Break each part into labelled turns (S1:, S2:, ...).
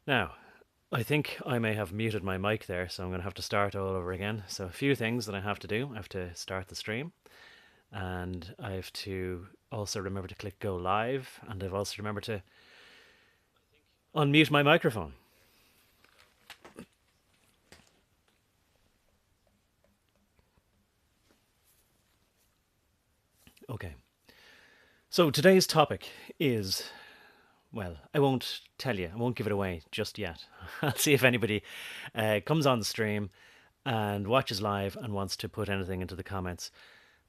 S1: Now, I think I may have muted my mic there, so I'm going to have to start all over again. So, a few things that I have to do. I have to start the stream, and I have to also remember to click go live, and I've also remembered to unmute my microphone. Okay. So, today's topic is, well, I won't tell you, I won't give it away just yet. I'll see if anybody comes on the stream and watches live and wants to put anything into the comments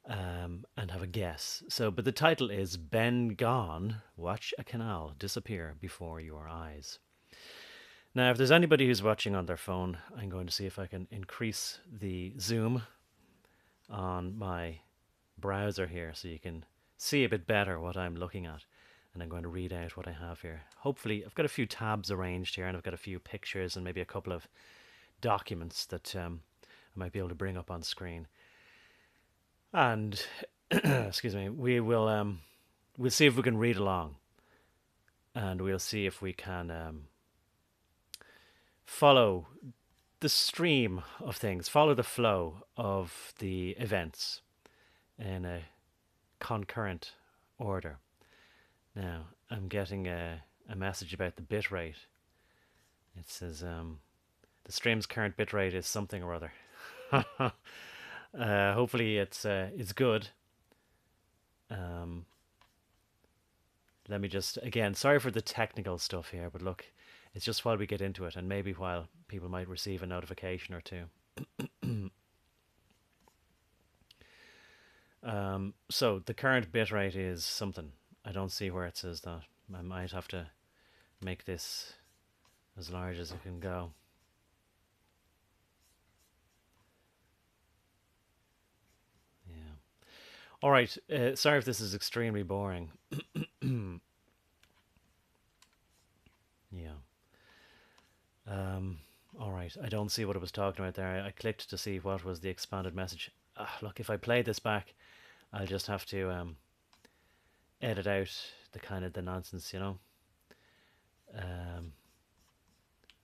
S1: and have a guess. So, but the title is Ben Gone, Watch a Canal Disappear Before Your Eyes. Now, if there's anybody who's watching on their phone, I'm going to see if I can increase the zoom on my browser here so you can see a bit better what I'm looking at. And I'm going to read out what I have here. Hopefully, I've got a few tabs arranged here, and I've got a few pictures and maybe a couple of documents that I might be able to bring up on screen. And excuse me, we'll see if we can read along, and we'll see if we can follow the stream of things, follow the flow of the events in a concurrent order. Now, I'm getting a message about the bit rate. It says the stream's current bit rate is something or other. Hopefully, it's good. Let me just, again, sorry for the technical stuff here, but look, it's just while we get into it, and maybe while people might receive a notification or two. So the current bitrate is something. I don't see where it says that. I might have to make this as large as it can go. Yeah. All right. Sorry if this is extremely boring. Yeah. All right. I don't see what it was talking about there. I clicked to see what was the expanded message. Look, if I play this back, I'll just have to edit out the kind of the nonsense, you know.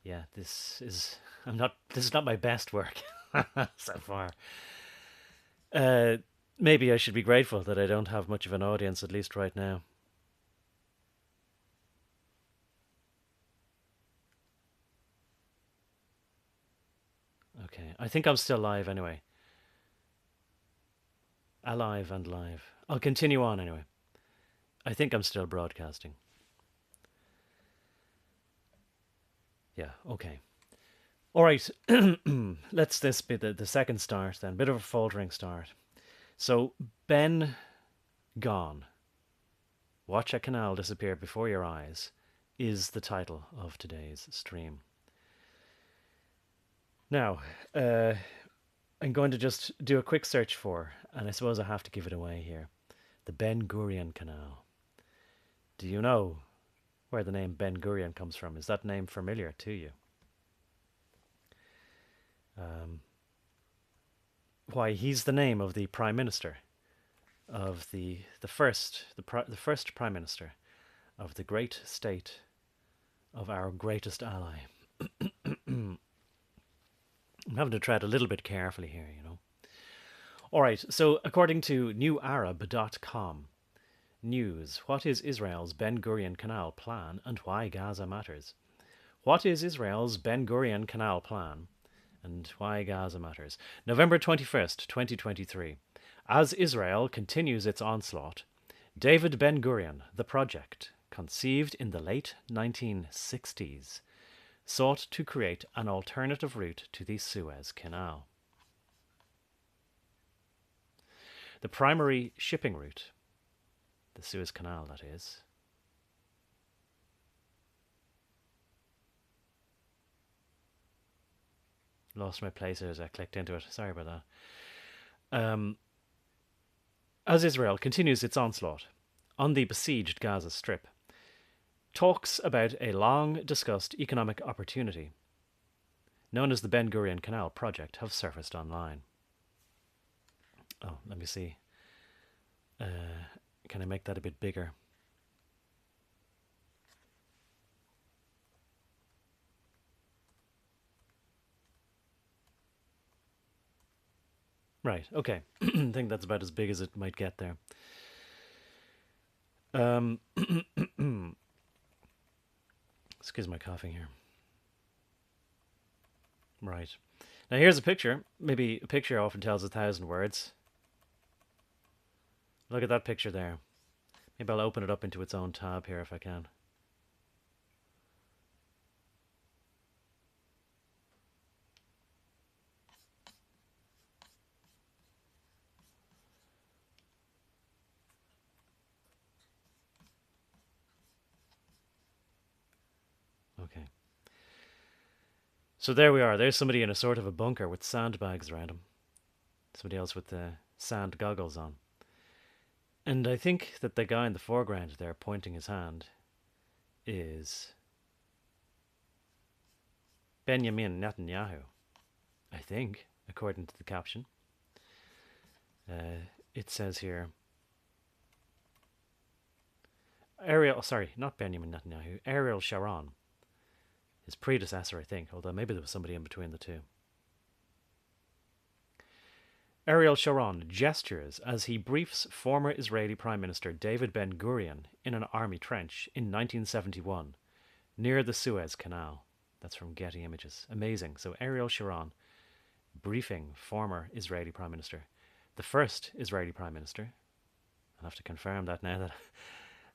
S1: Yeah, this is this is not my best work so far. Uh, Maybe I should be grateful that I don't have much of an audience, at least right now. Okay, I think I'm still live anyway. Alive and live. I'll continue on anyway. I think I'm still broadcasting. Yeah, okay. All right, let's this be the second start then. Bit of a faltering start. So, Ben Gone. Watch a canal disappear before your eyes is the title of today's stream. Now, I'm going to just do a quick search for, and I suppose I have to give it away here, the Ben Gurion Canal. Do you know where the name Ben Gurion comes from? Is that name familiar to you? Why, he's the name of the Prime Minister of the first Prime Minister of the great state of our greatest ally. I'm having to tread a little bit carefully here, you know. All right, so according to newarab.com, news, what is Israel's Ben Gurion Canal plan and why Gaza matters? What is Israel's Ben Gurion Canal plan and why Gaza matters? November 21st, 2023. As Israel continues its onslaught, David Ben Gurion, the project, conceived in the late 1960s, sought to create an alternative route to the Suez Canal. The primary shipping route, the Suez Canal that is, lost my place as I clicked into it, sorry about that. As Israel continues its onslaught on the besieged Gaza Strip, talks about a long discussed economic opportunity known as the Ben Gurion Canal project have surfaced online. Oh, let me see. Can I make that a bit bigger? Right. Okay. I think that's about as big as it might get there. Um, excuse my coughing here. Right. Now here's a picture. Maybe a picture often tells 1,000 words. Look at that picture there. Maybe I'll open it up into its own tab here if I can. Okay. So there we are. There's somebody in a sort of a bunker with sandbags around him. Somebody else with the sand goggles on. And I think that the guy in the foreground there pointing his hand is Benjamin Netanyahu. I think, according to the caption. It says here not Benjamin Netanyahu, Ariel Sharon, his predecessor, I think, although maybe there was somebody in between the two. Ariel Sharon gestures as he briefs former Israeli Prime Minister David Ben-Gurion in an army trench in 1971 near the Suez Canal. That's from Getty Images. Amazing. So Ariel Sharon briefing former Israeli Prime Minister, the first Israeli Prime Minister. I'll have to confirm that now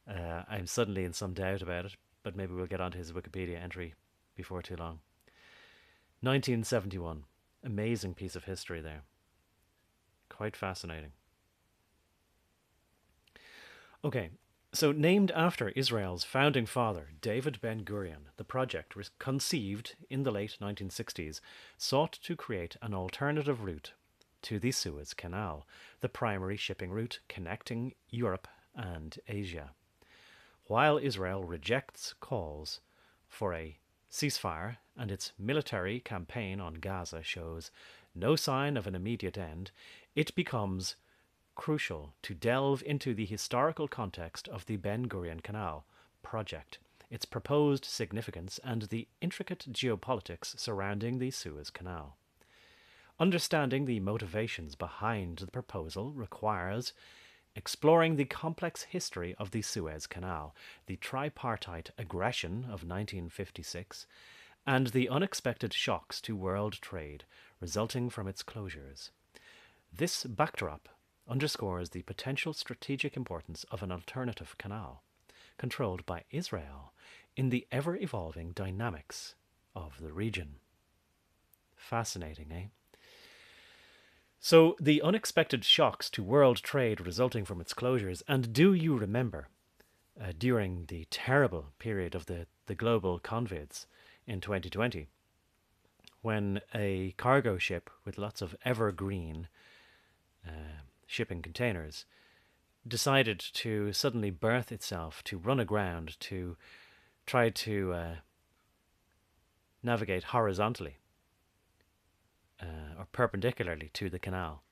S1: that I'm suddenly in some doubt about it, but maybe we'll get onto his Wikipedia entry before too long. 1971. Amazing piece of history there. Quite fascinating. Okay, so named after Israel's founding father, David Ben-Gurion, the project, conceived in the late 1960s, sought to create an alternative route to the Suez Canal, the primary shipping route connecting Europe and Asia. While Israel rejects calls for a ceasefire and its military campaign on Gaza shows no sign of an immediate end, it becomes crucial to delve into the historical context of the Ben-Gurion Canal project, its proposed significance, and the intricate geopolitics surrounding the Suez Canal. Understanding the motivations behind the proposal requires exploring the complex history of the Suez Canal, the tripartite aggression of 1956, and the unexpected shocks to world trade resulting from its closures. This backdrop underscores the potential strategic importance of an alternative canal, controlled by Israel, in the ever-evolving dynamics of the region. Fascinating, eh? So, the unexpected shocks to world trade resulting from its closures, and do you remember, during the terrible period of the global COVIDs in 2020, when a cargo ship with lots of evergreen shipping containers decided to suddenly berth itself, to run aground, to try to navigate horizontally or perpendicularly to the canal,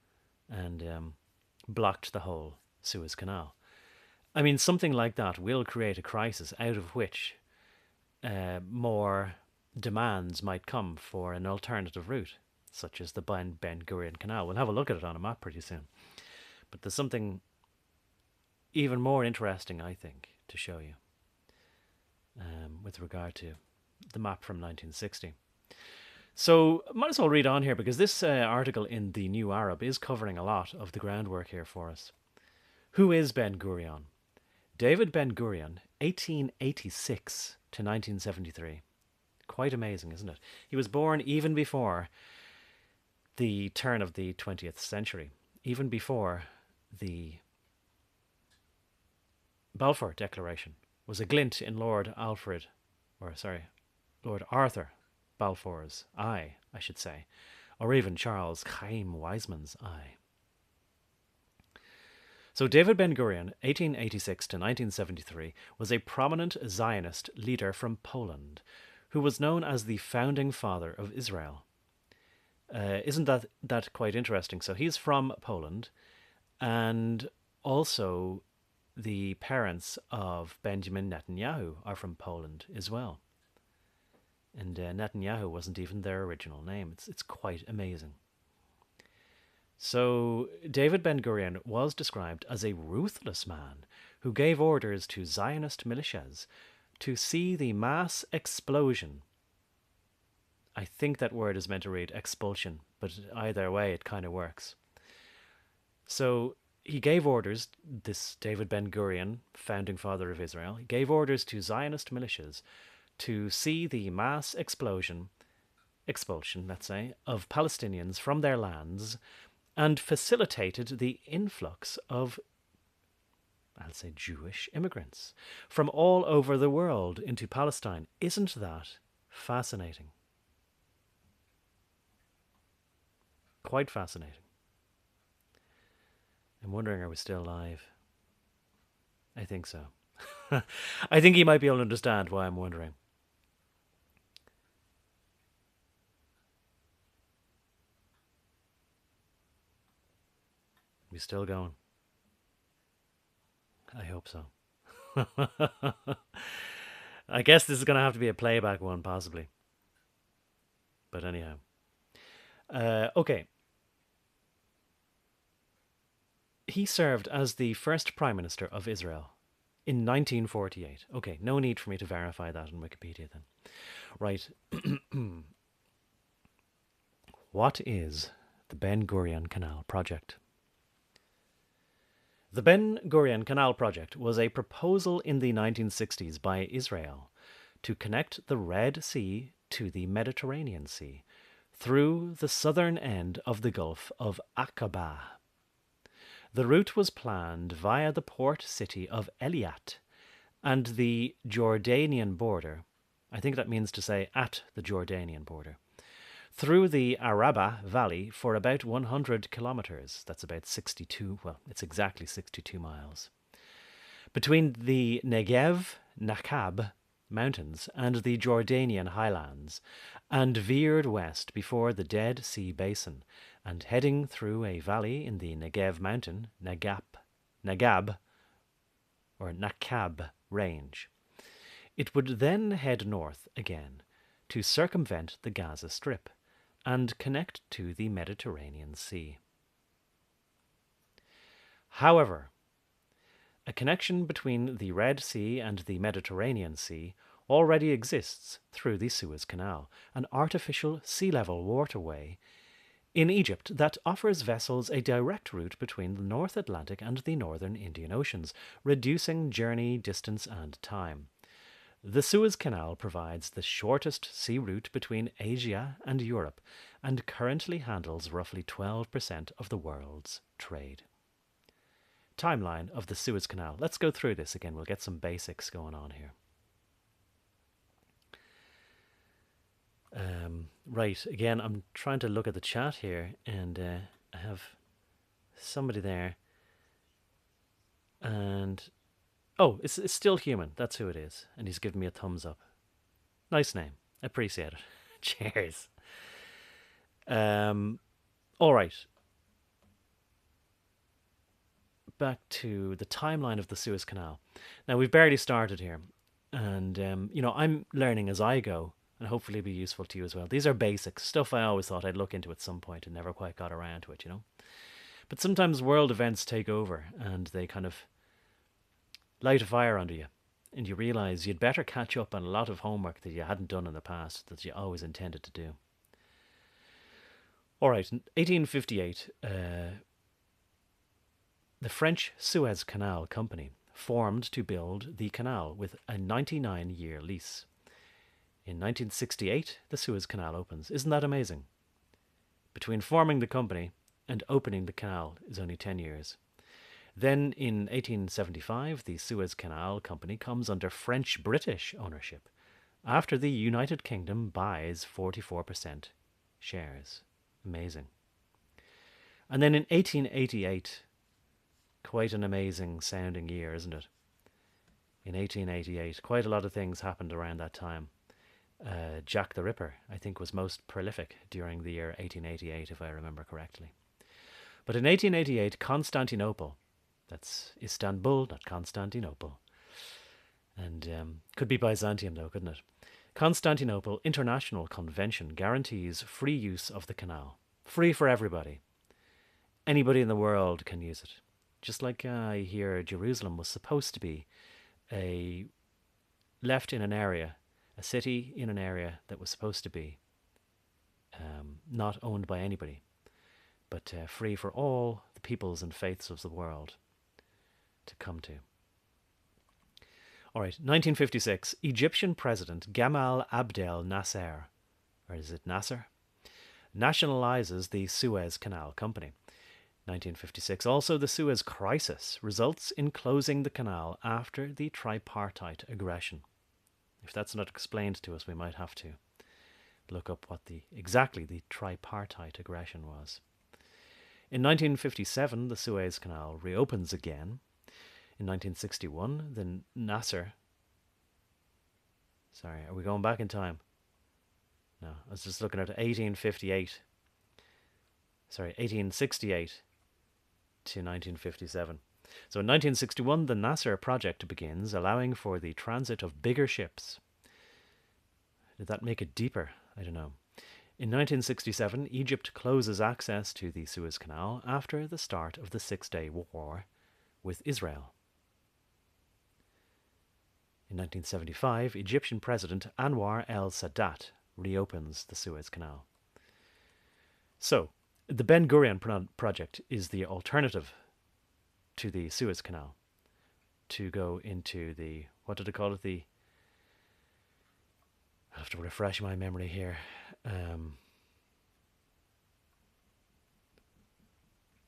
S1: and blocked the whole Suez Canal. I mean, something like that will create a crisis out of which more demands might come for an alternative route, such as the Ben-Gurion Canal. We'll have a look at it on a map pretty soon. But there's something even more interesting, I think, to show you with regard to the map from 1960. So, might as well read on here, because this article in the New Arab is covering a lot of the groundwork here for us. Who is Ben-Gurion? David Ben-Gurion, 1886 to 1973. Quite amazing, isn't it? He was born even before the turn of the 20th century, even before the Balfour Declaration was a glint in Lord Arthur Balfour's eye, I should say, or even Charles Chaim Weizmann's eye. So David Ben-Gurion, 1886 to 1973, was a prominent Zionist leader from Poland who was known as the founding father of Israel. Isn't that quite interesting? So he's from Poland, and also the parents of Benjamin Netanyahu are from Poland as well. And Netanyahu wasn't even their original name. It's quite amazing. So, David Ben Gurion was described as a ruthless man who gave orders to Zionist militias to see the mass explosion. I think that word is meant to read expulsion, but either way, it kind of works. So, he gave orders, this David Ben Gurion, founding father of Israel, he gave orders to Zionist militias to see the mass expulsion, let's say, of Palestinians from their lands and facilitated the influx of, I'll say, Jewish immigrants from all over the world into Palestine. Isn't that fascinating? Quite fascinating. I'm wondering, are we still live? I think so. I think you might be able to understand why I'm wondering. We still going? I hope so. I guess this is going to have to be a playback one, possibly. But anyhow. Okay. He served as the first Prime Minister of Israel in 1948. Okay, no need for me to verify that on Wikipedia then. Right. What is the Ben Gurion Canal Project? The Ben Gurion Canal Project was a proposal in the 1960s by Israel to connect the Red Sea to the Mediterranean Sea through the southern end of the Gulf of Aqaba. The route was planned via the port city of Eilat and the Jordanian border. I think that means to say at the Jordanian border. Through the Araba Valley for about 100 kilometers. That's about 62, well, it's exactly 62 miles. Between the Negev, Nakab mountains and the Jordanian highlands, and veered west before the Dead Sea Basin, and heading through a valley in the Negev mountain, Nagab, or Nakab range. It would then head north again to circumvent the Gaza Strip and connect to the Mediterranean Sea. However, a connection between the Red Sea and the Mediterranean Sea already exists through the Suez Canal, an artificial sea level waterway in Egypt that offers vessels a direct route between the North Atlantic and the Northern Indian Oceans, reducing journey distance and time. The Suez Canal provides the shortest sea route between Asia and Europe and currently handles roughly 12% of the world's trade. Timeline of the Suez Canal. Let's go through this again. We'll get some basics going on here. Right, again, I'm trying to look at the chat here, and I have somebody there, and oh, it's still human. That's who it is, and he's giving me a thumbs up. Nice name. Appreciate it. Cheers. All right. Back to the timeline of the Suez Canal. Now, we've barely started here, and I'm learning as I go, and hopefully be useful to you as well. These are basics, stuff I always thought I'd look into at some point and never quite got around to it, But sometimes world events take over and they kind of light a fire under you, and you realise you'd better catch up on a lot of homework that you hadn't done in the past that you always intended to do. All right, in 1858, the French Suez Canal Company formed to build the canal with a 99-year lease. In 1968, the Suez Canal opens. Isn't that amazing? Between forming the company and opening the canal is only 10 years. Then in 1875, the Suez Canal Company comes under French-British ownership after the United Kingdom buys 44% shares. Amazing. And then in 1888, quite an amazing sounding year, isn't it? In 1888, quite a lot of things happened around that time. Jack the Ripper, I think, was most prolific during the year 1888, if I remember correctly. But in 1888, Constantinople, that's Istanbul, not Constantinople, and could be Byzantium though, couldn't it? Constantinople International Convention guarantees free use of the canal, free for everybody. Anybody in the world can use it. Just like I hear Jerusalem was supposed to be a left in an area, a city in an area that was supposed to be not owned by anybody, but free for all the peoples and faiths of the world to come to. All right, 1956, Egyptian President Gamal Abdel Nasser, or is it Nasser, nationalizes the Suez Canal Company. 1956, also the Suez Crisis results in closing the canal after the tripartite aggression. If that's not explained to us, we might have to look up what exactly the tripartite aggression was. In 1957, the Suez Canal reopens again. In 1961, the Nasser... Sorry, are we going back in time? No, I was just looking at 1858. Sorry, 1868 to 1957. So in 1961, the Nasser project begins, allowing for the transit of bigger ships. Did that make it deeper? I don't know. In 1967, Egypt closes access to the Suez Canal after the start of the Six-Day War with Israel. In 1975, Egyptian President Anwar el-Sadat reopens the Suez Canal. So, the Ben Gurion project is the alternative to the Suez Canal to go into the, what did they call it? I have to refresh my memory here.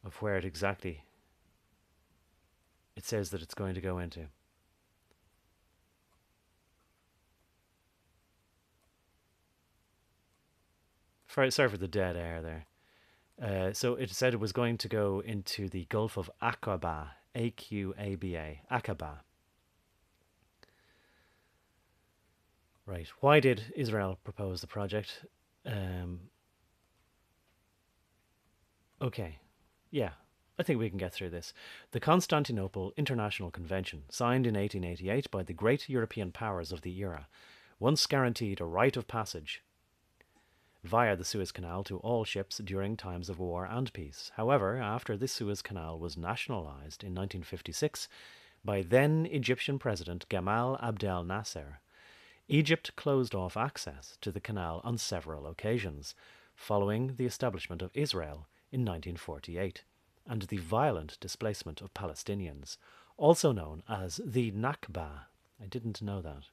S1: Of where it exactly it says that it's going to go into. Sorry for the dead air there. So it said it was going to go into the Gulf of Aqaba, A-Q-A-B-A, Aqaba. Right. Why did Israel propose the project? Okay. Yeah, I think we can get through this. The Constantinople International Convention, signed in 1888 by the great European powers of the era, once guaranteed a right of passage via the Suez Canal to all ships during times of war and peace. However, after the Suez Canal was nationalized in 1956 by then Egyptian President Gamal Abdel Nasser, Egypt closed off access to the canal on several occasions, following the establishment of Israel in 1948 and the violent displacement of Palestinians, also known as the Nakba. I didn't know that.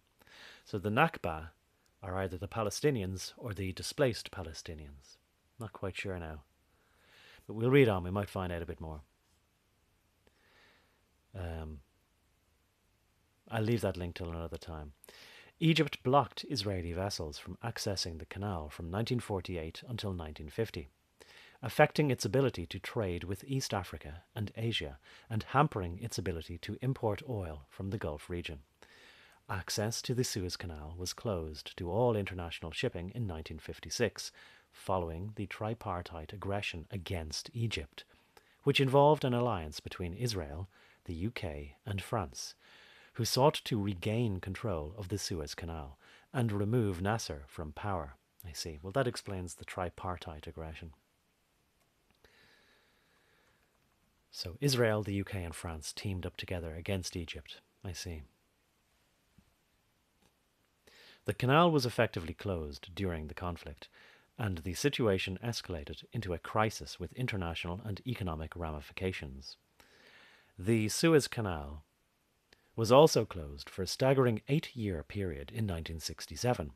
S1: So the Nakba are either the Palestinians or the displaced Palestinians. Not quite sure now. But we'll read on, we might find out a bit more. I'll leave that link till another time. Egypt blocked Israeli vessels from accessing the canal from 1948 until 1950, affecting its ability to trade with East Africa and Asia and hampering its ability to import oil from the Gulf region. Access to the Suez Canal was closed to all international shipping in 1956, following the tripartite aggression against Egypt, which involved an alliance between Israel, the UK and France, who sought to regain control of the Suez Canal and remove Nasser from power. I see. Well, that explains the tripartite aggression. So Israel, the UK and France teamed up together against Egypt. I see. The canal was effectively closed during the conflict, and the situation escalated into a crisis with international and economic ramifications. The Suez Canal was also closed for a staggering 8-year period in 1967,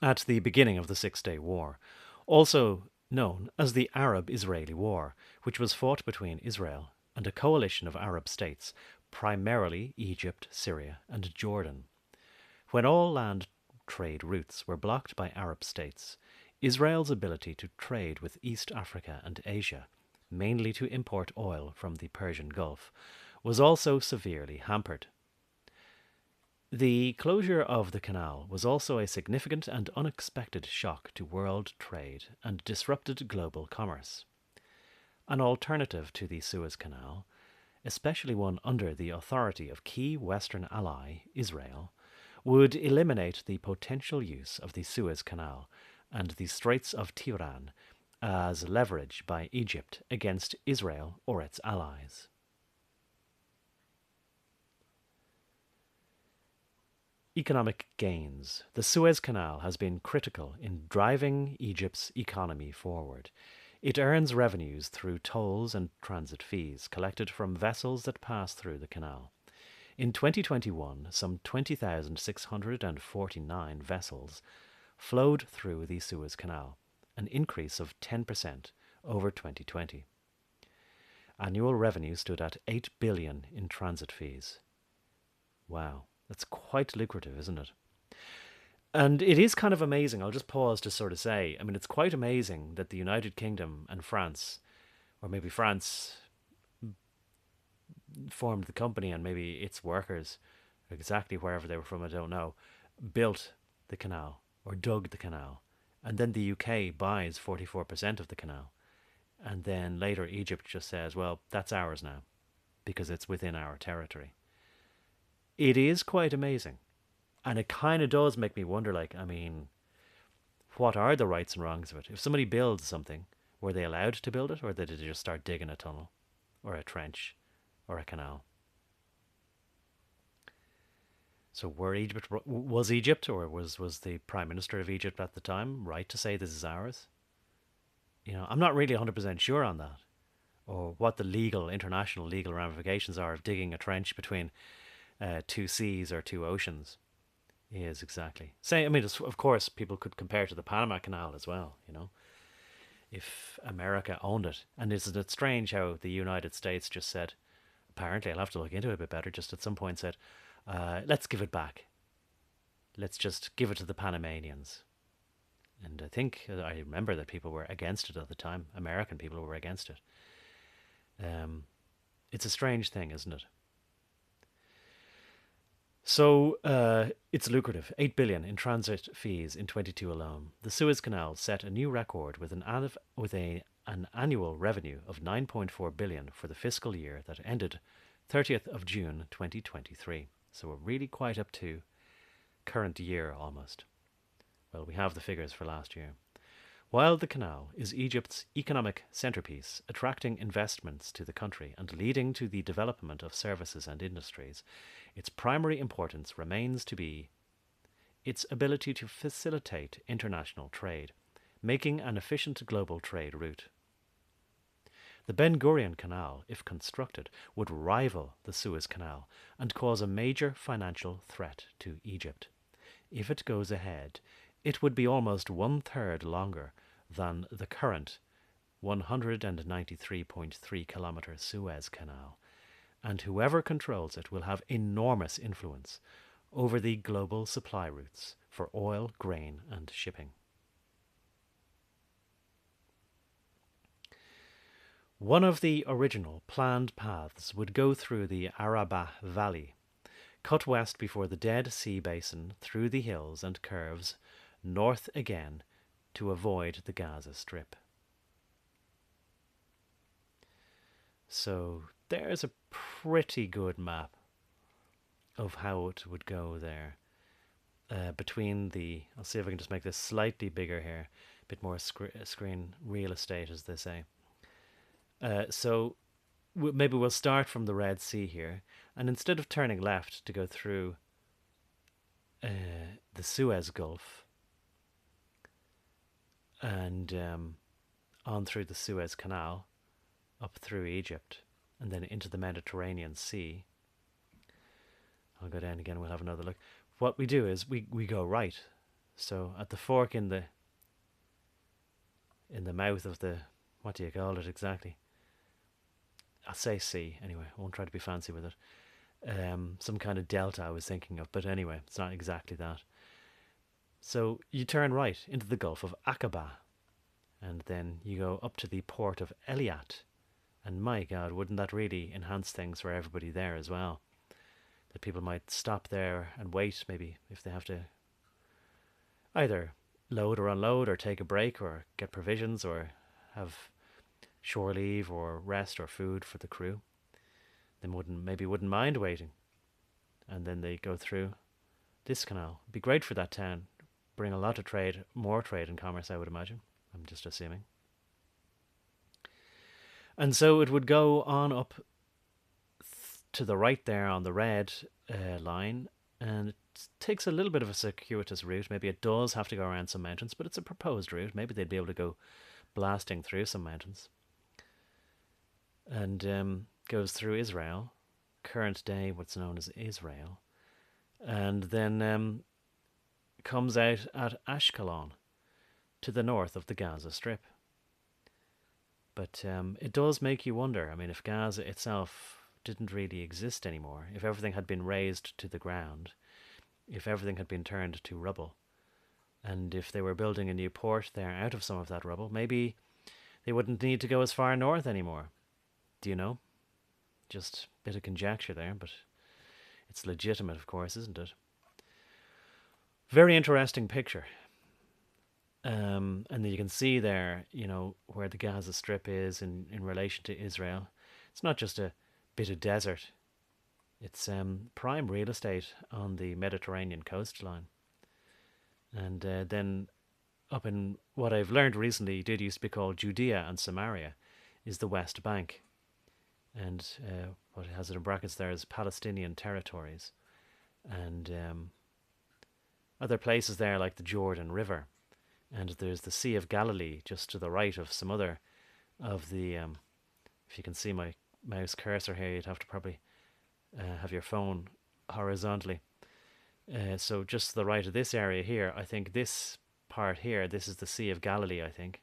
S1: at the beginning of the Six-Day War, also known as the Arab-Israeli War, which was fought between Israel and a coalition of Arab states, primarily Egypt, Syria and Jordan. When all land trade routes were blocked by Arab states, Israel's ability to trade with East Africa and Asia, mainly to import oil from the Persian Gulf, was also severely hampered. The closure of the canal was also a significant and unexpected shock to world trade and disrupted global commerce. An alternative to the Suez Canal, especially one under the authority of key Western ally Israel, would eliminate the potential use of the Suez Canal and the Straits of Tiran as leverage by Egypt against Israel or its allies. Economic gains. The Suez Canal has been critical in driving Egypt's economy forward. It earns revenues through tolls and transit fees collected from vessels that pass through the canal. In 2021, some 20,649 vessels flowed through the Suez Canal, an increase of 10% over 2020. Annual revenue stood at 8 billion in transit fees. Wow, that's quite lucrative, isn't it? And it is kind of amazing. I'll just pause to sort of say, I mean, it's quite amazing that the United Kingdom and France, or maybe France formed the company and maybe its workers, exactly wherever they were from, I don't know, built the canal or dug the canal. And then the UK buys 44% of the canal. And then later Egypt just says, well, that's ours now because it's within our territory. It is quite amazing. And it kind of does make me wonder, like, I mean, what are the rights and wrongs of it? If somebody builds something, were they allowed to build it, or did they just start digging a tunnel or a trench or a canal? So was Egypt, or was the Prime Minister of Egypt at the time right to say this is ours? I'm not really 100% sure on that, or what the international legal ramifications are of digging a trench between two seas or two oceans. Is exactly. Say, I mean, of course, people could compare to the Panama Canal as well. If America owned it, and isn't it strange how the United States just said, apparently, I'll have to look into it a bit better. Just at some point said, let's give it back. Let's just give it to the Panamanians. And I remember that people were against it at the time. American people were against it. It's a strange thing, isn't it? So it's lucrative, 8 billion in transit fees in 22 alone. The Suez Canal set a new record with an annual revenue of 9.4 billion for the fiscal year that ended 30th of June 2023. So we're really quite up to current year almost. Well, we have the figures for last year. While the canal is Egypt's economic centerpiece, attracting investments to the country and leading to the development of services and industries, its primary importance remains to be its ability to facilitate international trade, making an efficient global trade route. The Ben Gurion Canal, if constructed, would rival the Suez Canal and cause a major financial threat to Egypt. If it goes ahead, it would be almost 1/3 longer than the current 193.3 kilometre Suez Canal, and whoever controls it will have enormous influence over the global supply routes for oil, grain, and shipping. One of the original planned paths would go through the Arabah Valley, cut west before the Dead Sea Basin through the hills and curves north again to avoid the Gaza Strip. So there's a pretty good map of how it would go there. I'll see if I can just make this slightly bigger here, a bit more screen real estate, as they say. So maybe we'll start from the Red Sea here, and instead of turning left to go through the Suez Gulf and on through the Suez Canal, up through Egypt, and then into the Mediterranean Sea. I'll go down again, we'll have another look. What we do is we go right. So at the fork in the mouth of the, what do you call it exactly? I'll say sea anyway, I won't try to be fancy with it. Some kind of delta I was thinking of, but anyway, it's not exactly that. So you turn right into the Gulf of Aqaba, and then you go up to the port of Eliat. And my God, wouldn't that really enhance things for everybody there as well? That people might stop there and wait, maybe, if they have to either load or unload or take a break or get provisions or have shore leave or rest or food for the crew. They wouldn't mind waiting. And then they go through this canal. It'd be great for that town. Bring a lot of trade, more trade and commerce, I would imagine. I'm just assuming. And so it would go on up to the right there on the red line, and it takes a little bit of a circuitous route. Maybe it does have to go around some mountains, but it's a proposed route. Maybe they'd be able to go blasting through some mountains, and goes through Israel, current day what's known as Israel, and then comes out at Ashkelon to the north of the Gaza Strip. But it does make you wonder. I mean, if Gaza itself didn't really exist anymore, if everything had been razed to the ground, if everything had been turned to rubble, and if they were building a new port there out of some of that rubble, maybe they wouldn't need to go as far north anymore. Do you know? Just a bit of conjecture there, but it's legitimate, of course, isn't it? Very interesting picture. And you can see there, where the Gaza Strip is in relation to Israel. It's not just a bit of desert. It's prime real estate on the Mediterranean coastline. And then up in what I've learned recently did used to be called Judea and Samaria is the West Bank. And what it has it in brackets there is Palestinian territories. And other places there like the Jordan River. And there's the Sea of Galilee just to the right of some other of the... if you can see my mouse cursor here, you'd have to probably have your phone horizontally. So just to the right of this area here, I think this part here, this is the Sea of Galilee, I think.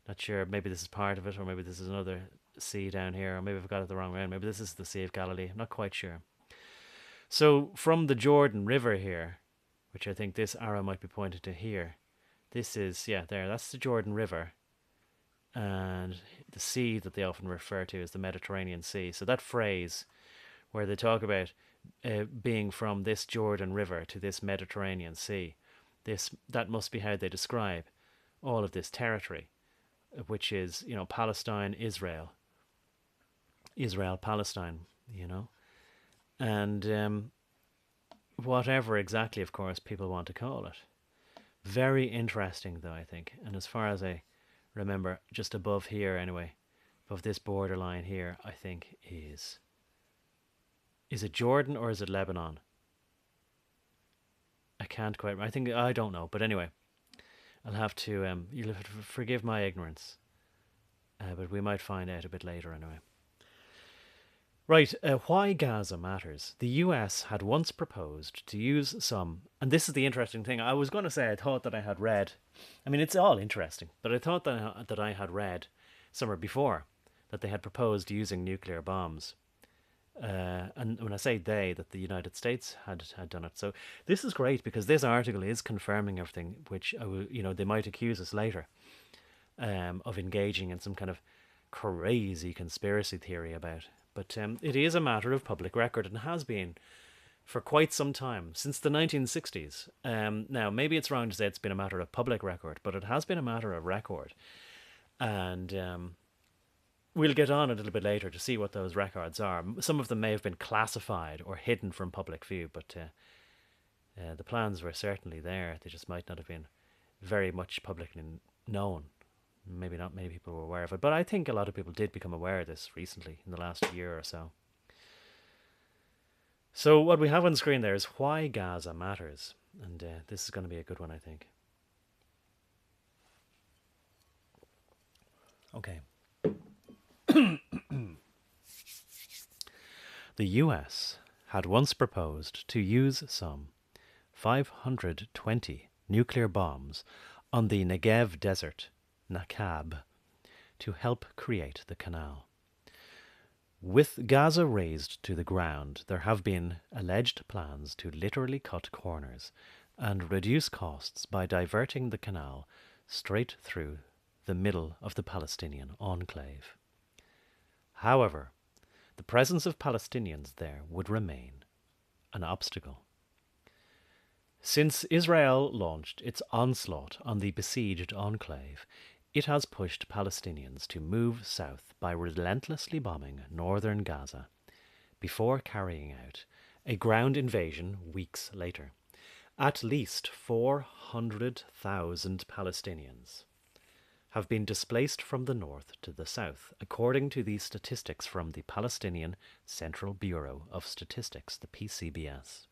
S1: Not sure, maybe this is part of it, or maybe this is another sea down here, or maybe I've got it the wrong way. Maybe this is the Sea of Galilee, I'm not quite sure. So from the Jordan River here, which I think this arrow might be pointed to here, this is, there, that's the Jordan River. And the sea that they often refer to is the Mediterranean Sea. So that phrase where they talk about being from this Jordan River to this Mediterranean Sea, that must be how they describe all of this territory, which is, Palestine, Israel, Palestine, and whatever exactly, of course, people want to call it. Very interesting, though, I think. And as far as I remember, just above here, anyway, above this borderline here, I think is it Jordan or is it Lebanon? I can't quite. I don't know. But anyway, I'll have to. You'll have to forgive my ignorance, but we might find out a bit later, anyway. Right, why Gaza matters. The US had once proposed to use some, and this is the interesting thing. I was going to say I thought that I had read, I mean, it's all interesting, but I thought that I had read somewhere before that they had proposed using nuclear bombs. And when I say they, that the United States had done it. So this is great because this article is confirming everything, which they might accuse us later of engaging in some kind of crazy conspiracy theory about. But it is a matter of public record and has been for quite some time, since the 1960s. Now, maybe it's wrong to say it's been a matter of public record, but it has been a matter of record. And we'll get on a little bit later to see what those records are. Some of them may have been classified or hidden from public view, but the plans were certainly there. They just might not have been very much publicly known. Maybe not many people were aware of it, but I think a lot of people did become aware of this recently in the last year or so. So what we have on screen there is why Gaza matters, and this is going to be a good one, I think. Okay. The US had once proposed to use some 520 nuclear bombs on the Negev desert, Nakab, to help create the canal. With Gaza razed to the ground, there have been alleged plans to literally cut corners and reduce costs by diverting the canal straight through the middle of the Palestinian enclave. However, the presence of Palestinians there would remain an obstacle. Since Israel launched its onslaught on the besieged enclave, it has pushed Palestinians to move south by relentlessly bombing northern Gaza before carrying out a ground invasion weeks later. At least 400,000 Palestinians have been displaced from the north to the south, according to the statistics from the Palestinian Central Bureau of Statistics, the PCBS.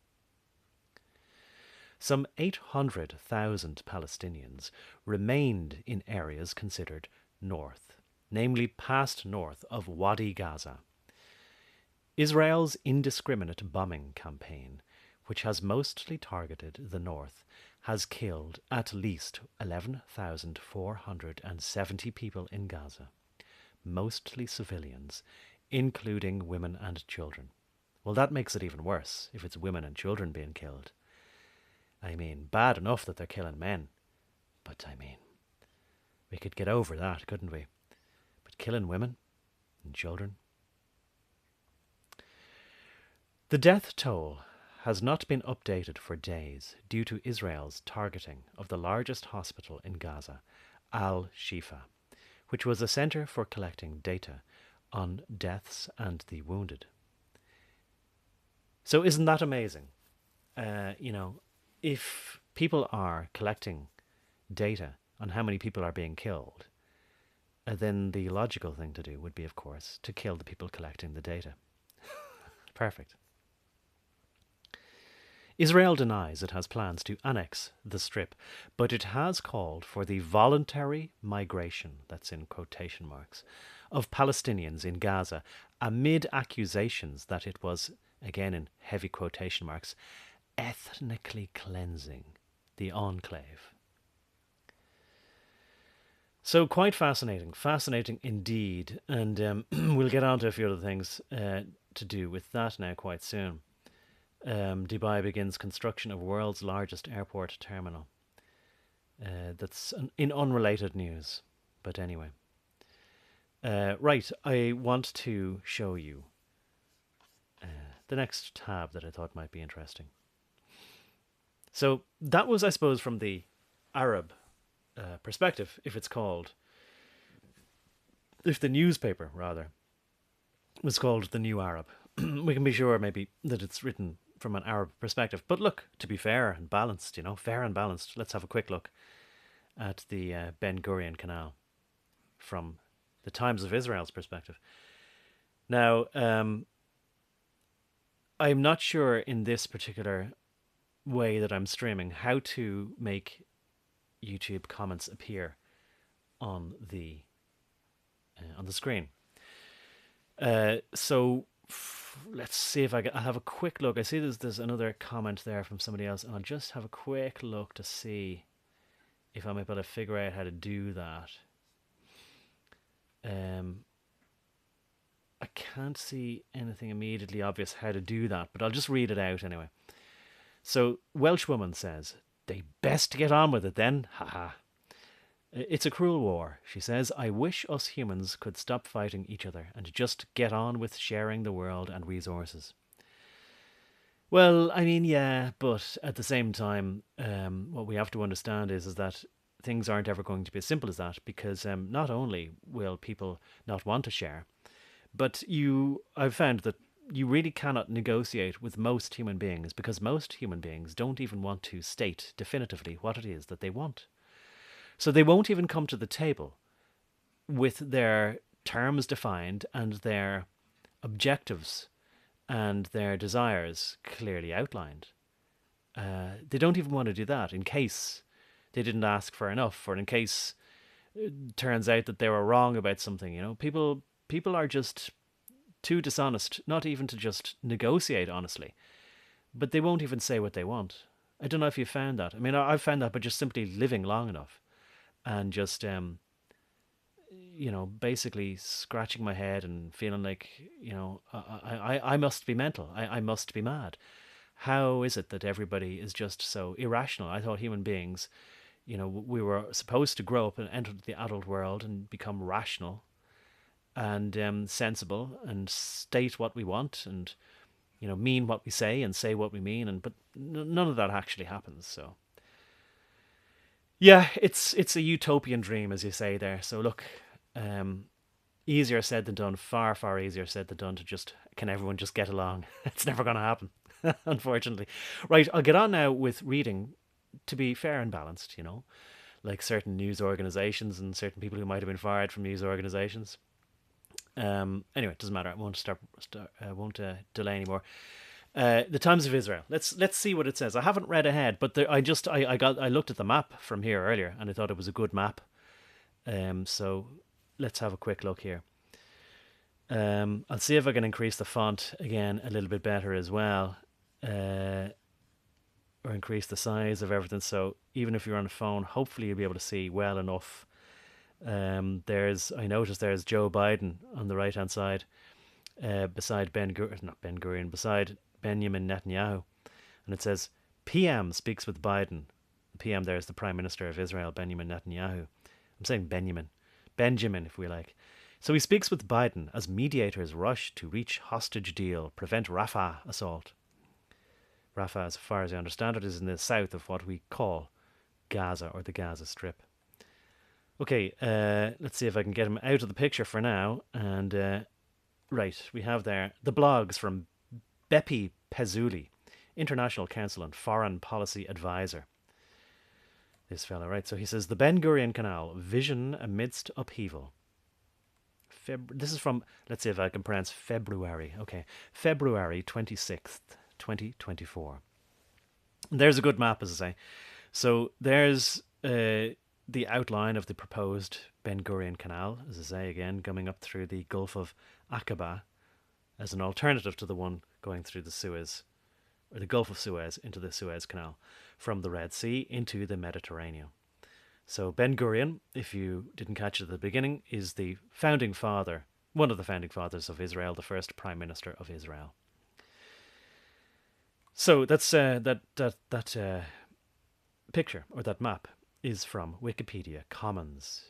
S1: Some 800,000 Palestinians remained in areas considered north, namely past north of Wadi Gaza. Israel's indiscriminate bombing campaign, which has mostly targeted the north, has killed at least 11,470 people in Gaza, mostly civilians, including women and children. Well, that makes it even worse if it's women and children being killed. I mean, bad enough that they're killing men, but I mean, we could get over that, couldn't we? But killing women and children? The death toll has not been updated for days due to Israel's targeting of the largest hospital in Gaza, Al-Shifa, which was a center for collecting data on deaths and the wounded. So isn't that amazing? If people are collecting data on how many people are being killed, then the logical thing to do would be, of course, to kill the people collecting the data. Perfect. Israel denies it has plans to annex the Strip, but it has called for the voluntary migration, that's in quotation marks, of Palestinians in Gaza amid accusations that it was, again in heavy quotation marks, ethnically cleansing the enclave. So quite fascinating indeed, and we'll get on to a few other things to do with that now quite soon. Dubai begins construction of world's largest airport terminal. That's in unrelated news, but anyway. Right, I want to show you the next tab that I thought might be interesting. So that was, I suppose, from the Arab perspective, if the newspaper, rather, was called The New Arab. We can be sure, maybe, that it's written from an Arab perspective. But look, to be fair and balanced, let's have a quick look at the Ben Gurion Canal from the Times of Israel's perspective. Now, I'm not sure in this particular way that I'm streaming how to make YouTube comments appear on the screen. So let's see if I'll have a quick look. I see there's another comment there from somebody else, and I'll just have a quick look to see if I'm able to figure out how to do that. I can't see anything immediately obvious how to do that, but I'll just read it out anyway. So, Welshwoman says, "They best get on with it then, haha. It's a cruel war," she says. "I wish us humans could stop fighting each other and just get on with sharing the world and resources." Well, I mean, yeah, but at the same time, what we have to understand is that things aren't ever going to be as simple as that, because not only will people not want to share, but I've found that you really cannot negotiate with most human beings, because most human beings don't even want to state definitively what it is that they want. So they won't even come to the table with their terms defined and their objectives and their desires clearly outlined. They don't even want to do that in case they didn't ask for enough, or in case it turns out that they were wrong about something. People are just too dishonest not even to just negotiate honestly, but they won't even say what they want. I don't know if you found that. I mean, I've found that by just simply living long enough and just basically scratching my head and feeling like I must be mental. I must be mad. How is it that everybody is just so irrational? I thought human beings, we were supposed to grow up and enter the adult world and become rational and sensible and state what we want and mean what we say and say what we mean, but none of that actually happens. So yeah, it's a utopian dream, as you say there. So look, easier said than done, far easier said than done, to just, can everyone just get along? It's never going to happen, unfortunately. Right, I'll get on now with reading, to be fair and balanced. like certain news organizations and certain people who might have been fired from news organizations. Anyway, it doesn't matter. I won't I won't delay anymore. The Times of Israel. Let's see what it says. I haven't read ahead, but I looked at the map from here earlier, and I thought it was a good map. So let's have a quick look here. I'll see if I can increase the font again a little bit better as well, or increase the size of everything. So even if you're on a phone, hopefully you'll be able to see well enough. I noticed there's Joe Biden on the right hand side, beside beside Benjamin Netanyahu, and it says PM speaks with Biden. The PM there is the Prime Minister of Israel, Benjamin Netanyahu. I'm saying Benjamin, if we like. So he speaks with Biden as mediators rush to reach hostage deal, prevent Rafah assault. Rafah, as far as I understand it, is in the south of what we call Gaza, or the Gaza Strip. Okay, let's see if I can get him out of the picture for now. And right, we have there the blogs from Bepi Pezzuli, International Council and Foreign Policy Advisor. This fellow, right? So he says, the Ben Gurion Canal, vision amidst upheaval. This is from, let's see if I can pronounce February. Okay, February 26th, 2024. There's a good map, as I say. So there's the outline of the proposed Ben Gurion Canal, as I say again, coming up through the Gulf of Aqaba as an alternative to the one going through the Suez, or the Gulf of Suez into the Suez Canal, from the Red Sea into the Mediterranean. So Ben Gurion, if you didn't catch it at the beginning, is the founding father, one of the founding fathers of Israel, the first Prime Minister of Israel. So that's that picture, or that map, is from Wikipedia Commons.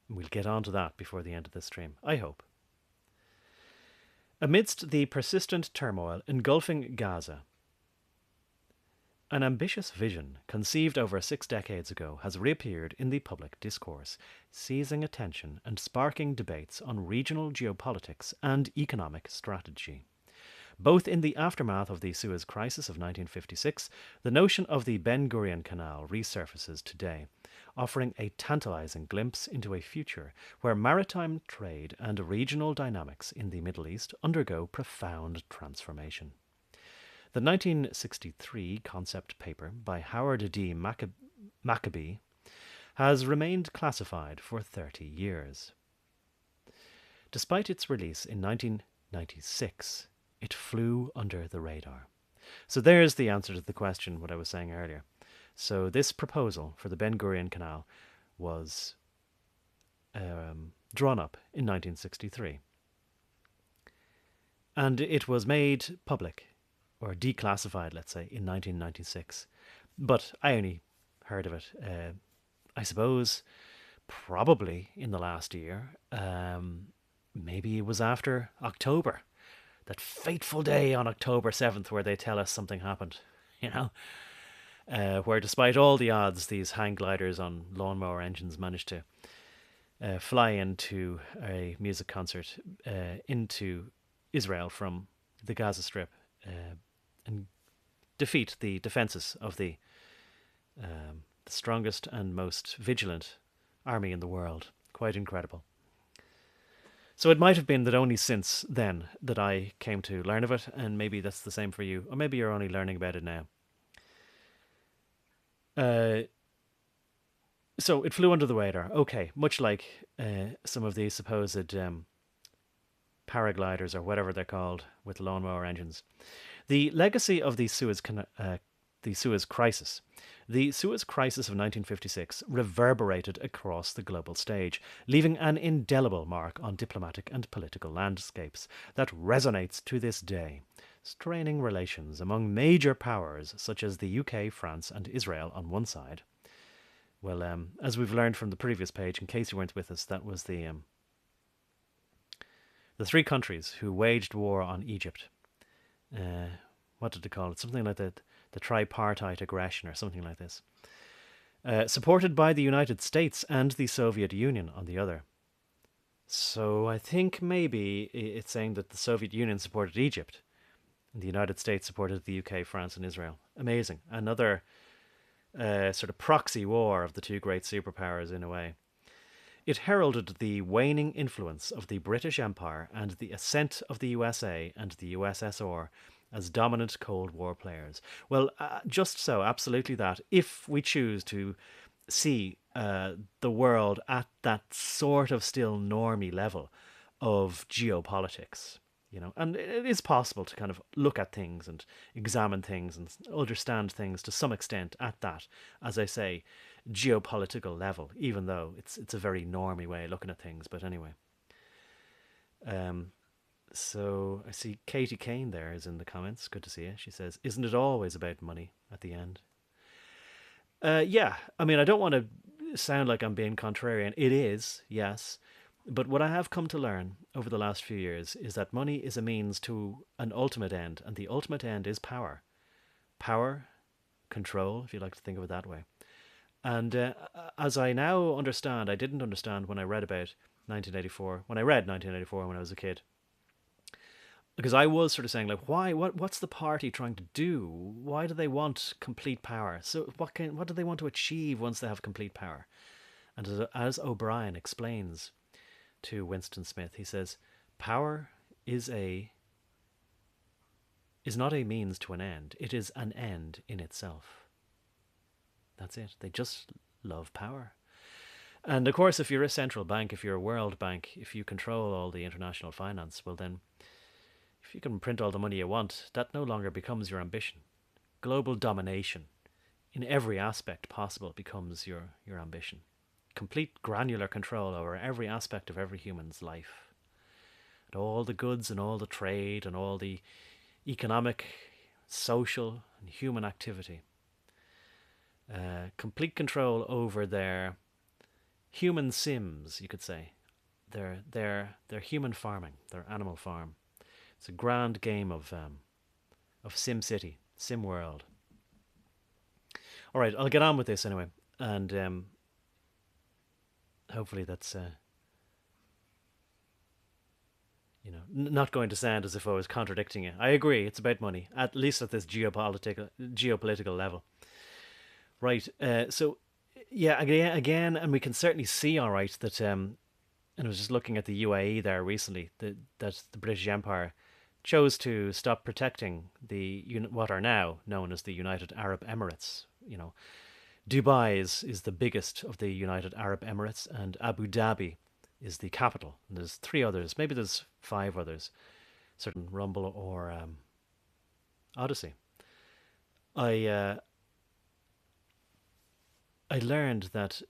S1: We'll get on to that before the end of this stream, I hope. Amidst the persistent turmoil engulfing Gaza, an ambitious vision conceived over 6 decades ago has reappeared in the public discourse, seizing attention and sparking debates on regional geopolitics and economic strategy. Both in the aftermath of the Suez Crisis of 1956, the notion of the Ben Gurion Canal resurfaces today, offering a tantalizing glimpse into a future where maritime trade and regional dynamics in the Middle East undergo profound transformation. The 1963 concept paper by Howard D. Maccabee has remained classified for 30 years. Despite its release in 1996, it flew under the radar. So there's the answer to the question, what I was saying earlier. So this proposal for the Ben Gurion Canal was drawn up in 1963. And it was made public, or declassified, let's say, in 1996. But I only heard of it, I suppose, probably in the last year. Maybe it was after October. That fateful day on October 7th where they tell us something happened, you know, where despite all the odds, these hang gliders on lawnmower engines managed to fly into a music concert into Israel from the Gaza Strip and defeat the defences of the strongest and most vigilant army in the world. Quite incredible. So it might have been that only since then that I came to learn of it, and maybe that's the same for you, or maybe you're only learning about it now. So it flew under the radar. Okay, much like some of these supposed paragliders, or whatever they're called, with lawnmower engines. The legacy of the Suez Crisis. The Suez Crisis of 1956 reverberated across the global stage, leaving an indelible mark on diplomatic and political landscapes that resonates to this day, straining relations among major powers such as the UK, France and Israel on one side. Well, as we've learned from the previous page, in case you weren't with us, that was the 3 countries who waged war on Egypt. What did they call it? Something like the tripartite aggression, or something like this. Supported by the United States and the Soviet Union on the other. So I think maybe it's saying that the Soviet Union supported Egypt, and the United States supported the UK, France and Israel. Amazing. Another sort of proxy war of the two great superpowers in a way. It heralded the waning influence of the British Empire and the ascent of the USA and the USSR as dominant Cold War players. Well, just so, absolutely that. If we choose to see the world at that sort of still normie level of geopolitics, and it is possible to kind of look at things and examine things and understand things to some extent at that, as I say, geopolitical level, even though it's a very normie way of looking at things. But anyway, um, so I see Katie Kane there is in the comments. Good to see you. She says, "Isn't it always about money at the end?" Yeah, I mean, I don't want to sound like I'm being contrarian. It is, yes. But what I have come to learn over the last few years is that money is a means to an ultimate end, and the ultimate end is power. Power, control, if you like to think of it that way. And as I now understand, I didn't understand when I read about 1984, when I read 1984 when I was a kid. Because I was sort of saying, like, why? What's the party trying to do? Why do they want complete power? So what do they want to achieve once they have complete power? And as O'Brien explains to Winston Smith, he says, power is not a means to an end. It is an end in itself. That's it. They just love power. And of course, if you're a central bank, if you're a world bank, if you control all the international finance, well then, if you can print all the money you want, that no longer becomes your ambition. Global domination in every aspect possible becomes your ambition. Complete granular control over every aspect of every human's life. And all the goods and all the trade and all the economic, social and human activity. Complete control over their human sims, you could say. Their human farming, their animal farm. It's a grand game of Sim City, Sim World. All right, I'll get on with this anyway, and hopefully that's not going to sound as if I was contradicting it. I agree, it's about money, at least at this geopolitical level. Right. So yeah, again, and we can certainly see, all right, that and I was just looking at the UAE there recently, that the British Empire chose to stop protecting what are now known as the United Arab Emirates. Dubai is the biggest of the United Arab Emirates, and Abu Dhabi is the capital. And there's three others, maybe there's five others, certain Rumble or Odyssey. I learned that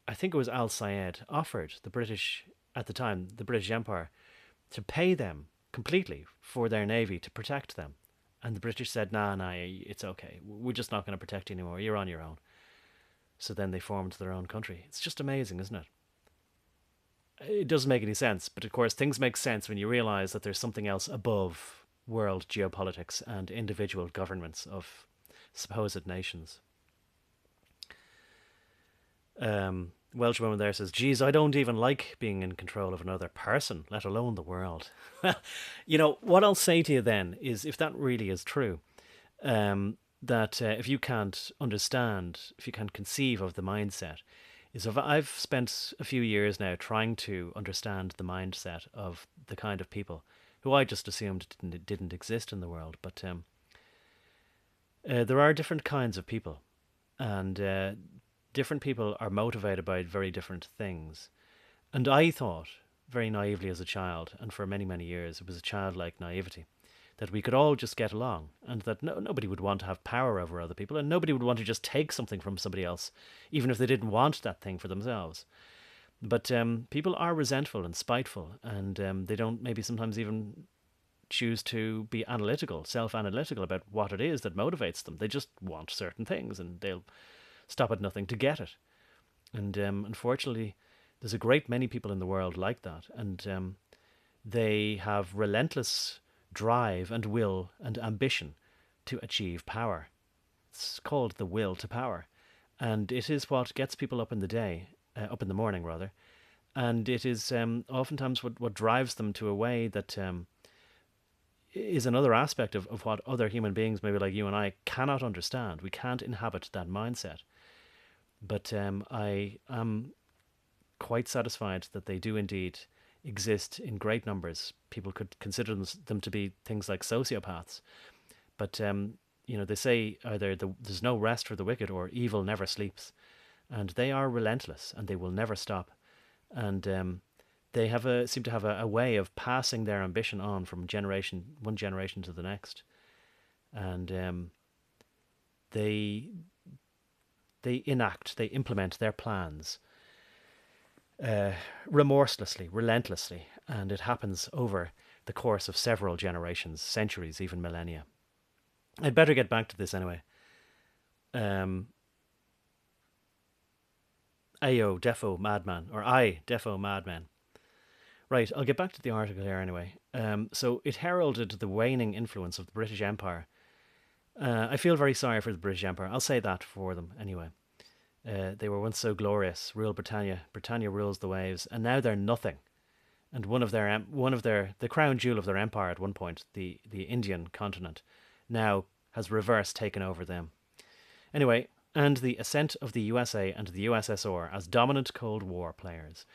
S1: I think it was Al Sayed offered the British at the time, the British Empire, to pay them completely for their navy to protect them. And the British said, nah, it's okay. We're just not going to protect you anymore. You're on your own. So then they formed their own country. It's just amazing, isn't it? It doesn't make any sense. But of course, things make sense when you realize that there's something else above world geopolitics and individual governments of supposed nations. Welsh woman there says, geez, I don't even like being in control of another person, let alone the world. What I'll say to you then is, if that really is true, that if you can't understand, if you can't conceive of the mindset, is if I've spent a few years now trying to understand the mindset of the kind of people who I just assumed didn't exist in the world. But there are different kinds of people, and different people are motivated by very different things. And I thought, very naively as a child, and for many, many years, it was a childlike naivety, that we could all just get along, and that nobody would want to have power over other people, and nobody would want to just take something from somebody else, even if they didn't want that thing for themselves. But people are resentful and spiteful, and they don't maybe sometimes even choose to be self-analytical about what it is that motivates them. They just want certain things, and they'll stop at nothing to get it. And unfortunately, there's a great many people in the world like that, and they have relentless drive and will and ambition to achieve power. It's called the will to power, and it is what gets people up in the morning rather, and it is oftentimes what drives them to a way that is another aspect of what other human beings, maybe like you and I, cannot understand. We can't inhabit that mindset. But I am quite satisfied that they do indeed exist in great numbers. People could consider them to be things like sociopaths. But, they say either there's no rest for the wicked or evil never sleeps. And they are relentless and they will never stop. And they seem to have a way of passing their ambition on from one generation to the next. And they implement their plans remorselessly, relentlessly, and it happens over the course of several generations, centuries, even millennia. I'd better get back to this anyway. Ayo defo madman, or I defo madman. Right, I'll get back to the article here anyway. So it heralded the waning influence of the British Empire. I feel very sorry for the British Empire. I'll say that for them anyway. They were once so glorious, rule Britannia. Britannia rules the waves, and now they're nothing. And the crown jewel of their empire at one point, the Indian continent, now has reverse taken over them. Anyway, and the ascent of the USA and the USSR as dominant Cold War players.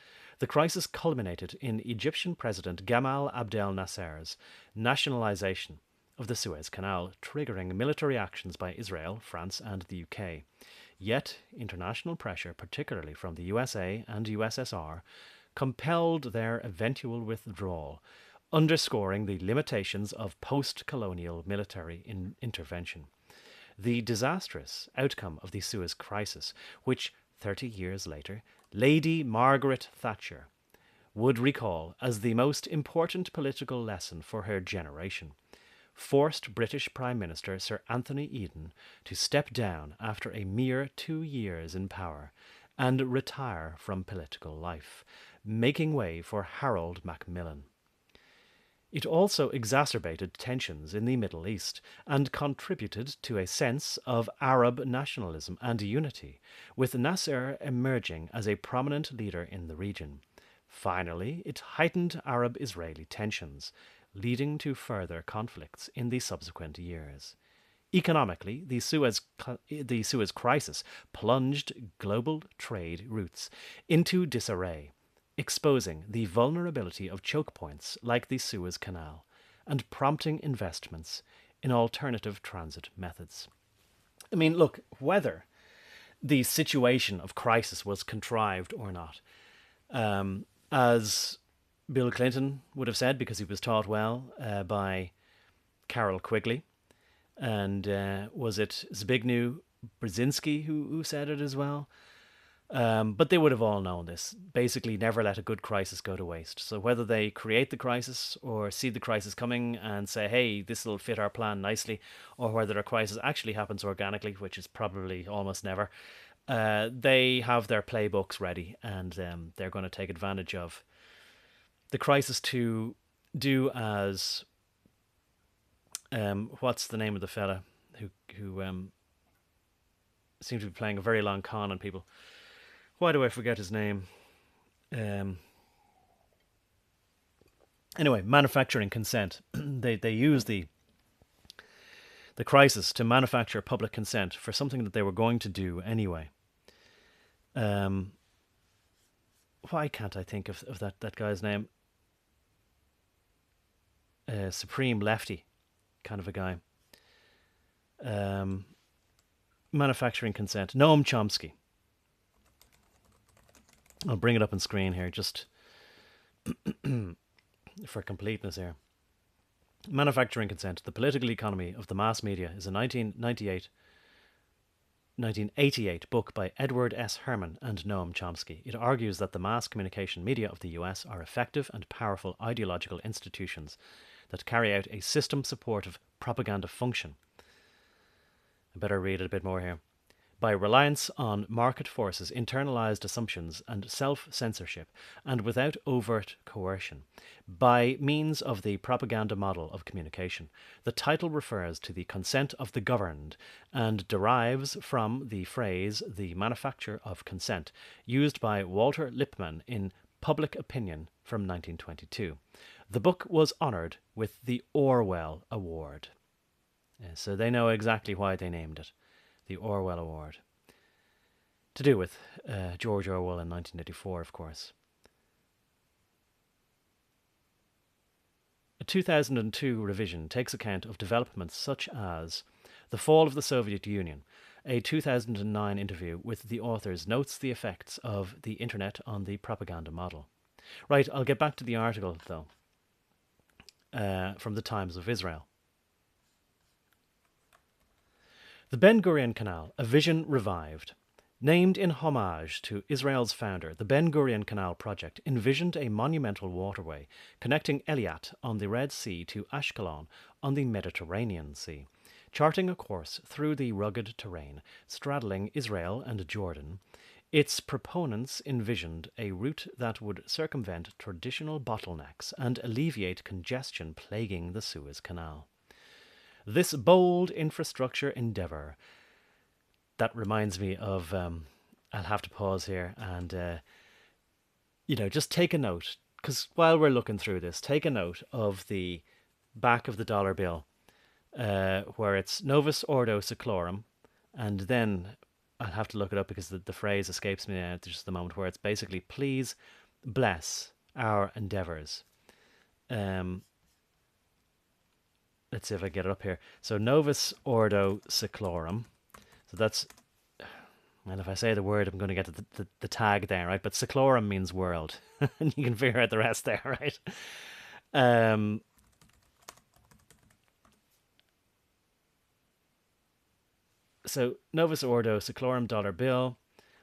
S1: The crisis culminated in Egyptian President Gamal Abdel Nasser's nationalization of the Suez Canal, triggering military actions by Israel, France, and the UK. Yet, international pressure, particularly from the USA and USSR, compelled their eventual withdrawal, underscoring the limitations of post-colonial military intervention. The disastrous outcome of the Suez Crisis, which 30 years later, Lady Margaret Thatcher would recall as the most important political lesson for her generation, forced British Prime Minister Sir Anthony Eden to step down after a mere 2 years in power and retire from political life, making way for Harold Macmillan. It also exacerbated tensions in the Middle East and contributed to a sense of Arab nationalism and unity, with Nasser emerging as a prominent leader in the region. Finally, it heightened Arab-Israeli tensions, leading to further conflicts in the subsequent years. Economically, the Suez Crisis plunged global trade routes into disarray, exposing the vulnerability of choke points like the Suez Canal and prompting investments in alternative transit methods. I mean, look, whether the situation of crisis was contrived or not, as Bill Clinton would have said, because he was taught well by Carol Quigley, and was it Zbigniew Brzezinski who said it as well? But they would have all known this. Basically, never let a good crisis go to waste. So whether they create the crisis or see the crisis coming and say, hey, this will fit our plan nicely, or whether a crisis actually happens organically, which is probably almost never, they have their playbooks ready, and they're going to take advantage of the crisis to do as what's the name of the fella who seems to be playing a very long con on people? Why do I forget his name? Anyway, manufacturing consent. They use the crisis to manufacture public consent for something that they were going to do anyway. Why can't I think of that guy's name? Supreme lefty kind of a guy. Manufacturing consent. Noam Chomsky. I'll bring it up on screen here just for completeness here. Manufacturing consent. The political economy of the mass media is a 1988 book by Edward S. Herman and Noam Chomsky. It argues that the mass communication media of the US are effective and powerful ideological institutions that carry out a system-supportive propaganda function. I better read it a bit more here. By reliance on market forces, internalized assumptions, and self-censorship, and without overt coercion, by means of the propaganda model of communication. The title refers to the consent of the governed and derives from the phrase the manufacture of consent, used by Walter Lippmann in Public Opinion from 1922. The book was honoured with the Orwell Award. So they know exactly why they named it the Orwell Award. To do with George Orwell in 1984, of course. A 2002 revision takes account of developments such as the fall of the Soviet Union. A 2009 interview with the authors notes the effects of the internet on the propaganda model. Right, I'll get back to the article, though, from the Times of Israel. The Ben Gurion Canal, a vision revived. Named in homage to Israel's founder, the Ben Gurion Canal project envisioned a monumental waterway connecting Eilat on the Red Sea to Ashkelon on the Mediterranean Sea, charting a course through the rugged terrain straddling Israel and Jordan. Its proponents envisioned a route that would circumvent traditional bottlenecks and alleviate congestion plaguing the Suez Canal. This bold infrastructure endeavour, that reminds me of, I'll have to pause here and, just take a note, because while we're looking through this, take a note of the back of the dollar bill, where it's Novus Ordo Seclorum, and then I'll have to look it up because the phrase escapes me at just the moment, where it's basically, please bless our endeavours. Let's see if I get it up here. So Novus Ordo Seclorum. So that's, and if I say the word, I'm going to get to the tag there, right? But Seclorum means world. And you can figure out the rest there, right? So Novus Ordo Seclorum dollar bill,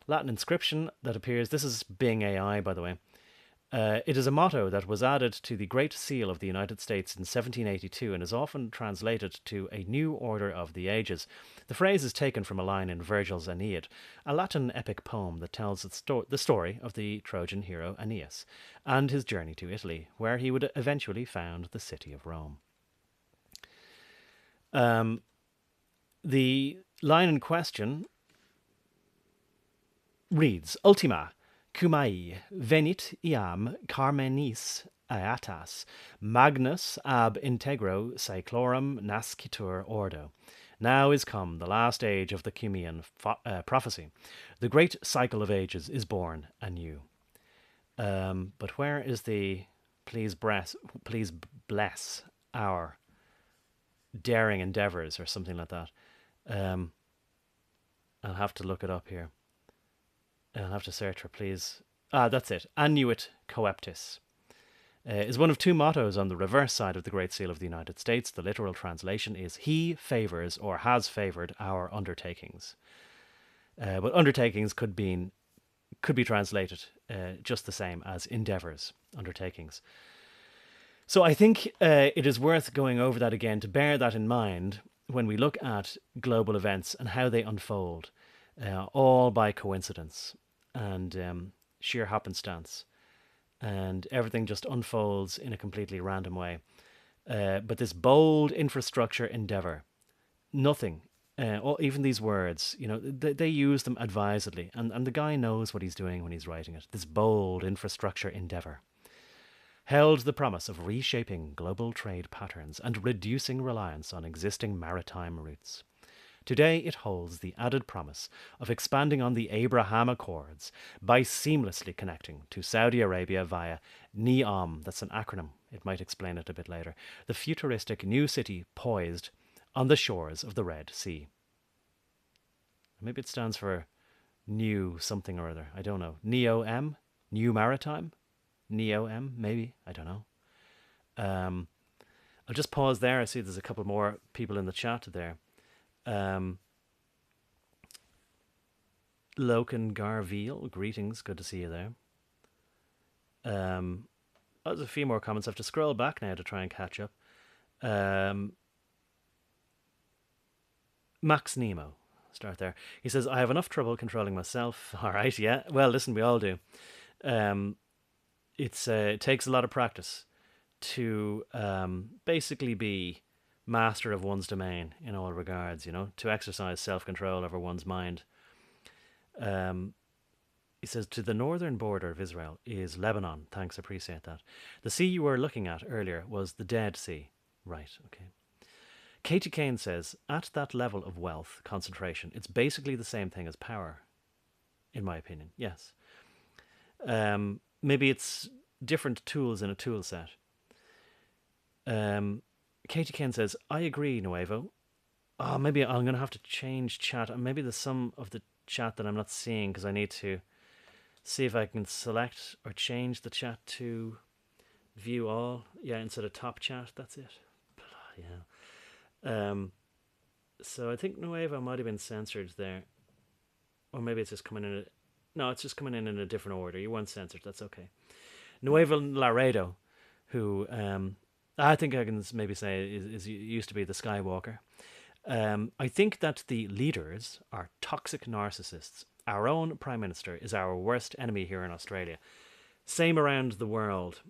S1: Latin inscription that appears. This is Bing AI, by the way. It is a motto that was added to the Great Seal of the United States in 1782 and is often translated to a new order of the ages. The phrase is taken from a line in Virgil's Aeneid, a Latin epic poem that tells the story of the Trojan hero Aeneas and his journey to Italy, where he would eventually found the city of Rome. The line in question reads, Ultima Cumai venit iam Carmenis Aetas magnus ab integro Cyclorum nascitur ordo. Now is come the last age of the Cumean prophecy. The great cycle of ages is born anew. But where is the please bless our daring endeavours or something like that? I'll have to look it up here. I'll have to search for please. That's it. Annuit coeptis is one of two mottos on the reverse side of the Great Seal of the United States. The literal translation is he favours or has favoured our undertakings. But undertakings could be translated just the same as endeavours, undertakings. So I think it is worth going over that again to bear that in mind when we look at global events and how they unfold, all by coincidence and sheer happenstance, and everything just unfolds in a completely random way. But this bold infrastructure endeavour, nothing, even these words, they use them advisedly, and the guy knows what he's doing when he's writing it. This bold infrastructure endeavour held the promise of reshaping global trade patterns and reducing reliance on existing maritime routes. Today it holds the added promise of expanding on the Abraham Accords by seamlessly connecting to Saudi Arabia via NEOM. That's an acronym. It might explain it a bit later. The futuristic new city poised on the shores of the Red Sea. Maybe it stands for new something or other. I don't know. NEOM? New Maritime? NEOM? Maybe. I don't know. I'll just pause there. I see there's a couple more people in the chat there. Loken Garville, greetings, good to see you there. There's a few more comments. I have to scroll back now to try and catch up. Max Nemo, start there. He says, I have enough trouble controlling myself. All right, yeah. Well, listen, we all do. It takes a lot of practice to basically be master of one's domain in all regards, to exercise self-control over one's mind. He says, to the northern border of Israel is Lebanon. Thanks, appreciate that. The sea you were looking at earlier was the Dead Sea. Right, okay. Katie Kane says, at that level of wealth concentration, it's basically the same thing as power, in my opinion. Yes. Maybe it's different tools in a tool set. Katie Kane says, I agree, Nuevo. Oh, maybe I'm going to have to change chat. Maybe there's some of the chat that I'm not seeing because I need to see if I can select or change the chat to view all. Yeah, instead of top chat. That's it. Yeah. So I think Nuevo might have been censored there. Or maybe it's just coming in. No, it's just coming in a different order. You weren't censored. That's okay. Nuevo Laredo, who I think I can maybe say is used to be the Skywalker. I think that the leaders are toxic narcissists. Our own Prime Minister is our worst enemy here in Australia. Same around the world.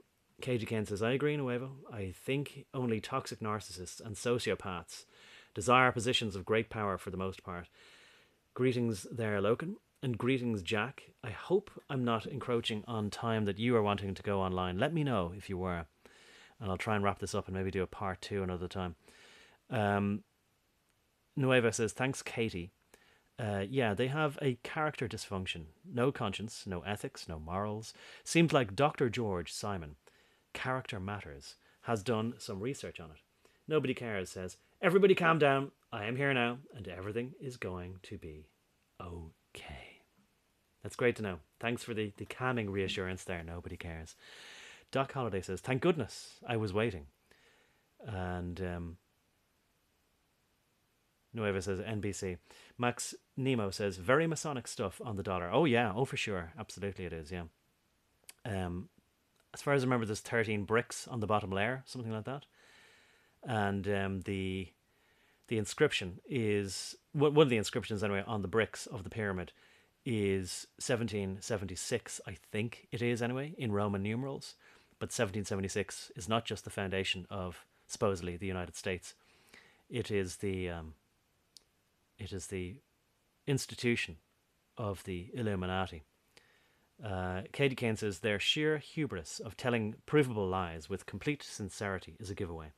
S1: Katie Kane says, I agree, Nuevo. I think only toxic narcissists and sociopaths desire positions of great power for the most part. Greetings there, Loken. And greetings, Jack. I hope I'm not encroaching on time that you are wanting to go online. Let me know if you were. And I'll try and wrap this up and maybe do a part 2 another time. Nueva says, thanks, Katie. Yeah, they have a character dysfunction. No conscience, no ethics, no morals. Seems like Dr. George Simon, Character Matters, has done some research on it. Nobody cares, says, everybody calm down. I am here now, and everything is going to be okay. That's great to know. Thanks for the calming reassurance there. Nobody cares. Doc Holliday says, thank goodness I was waiting. And Nueva says, NBC. Max Nemo says, very Masonic stuff on the dollar. Oh, yeah. Oh, for sure. Absolutely it is, yeah. As far as I remember, there's 13 bricks on the bottom layer, something like that. And the inscription is, one of the inscriptions anyway, on the bricks of the pyramid is 1776, I think it is anyway, in Roman numerals. But 1776 is not just the foundation of, supposedly, the United States. It is the institution of the Illuminati. Katie Kane says, their sheer hubris of telling provable lies with complete sincerity is a giveaway.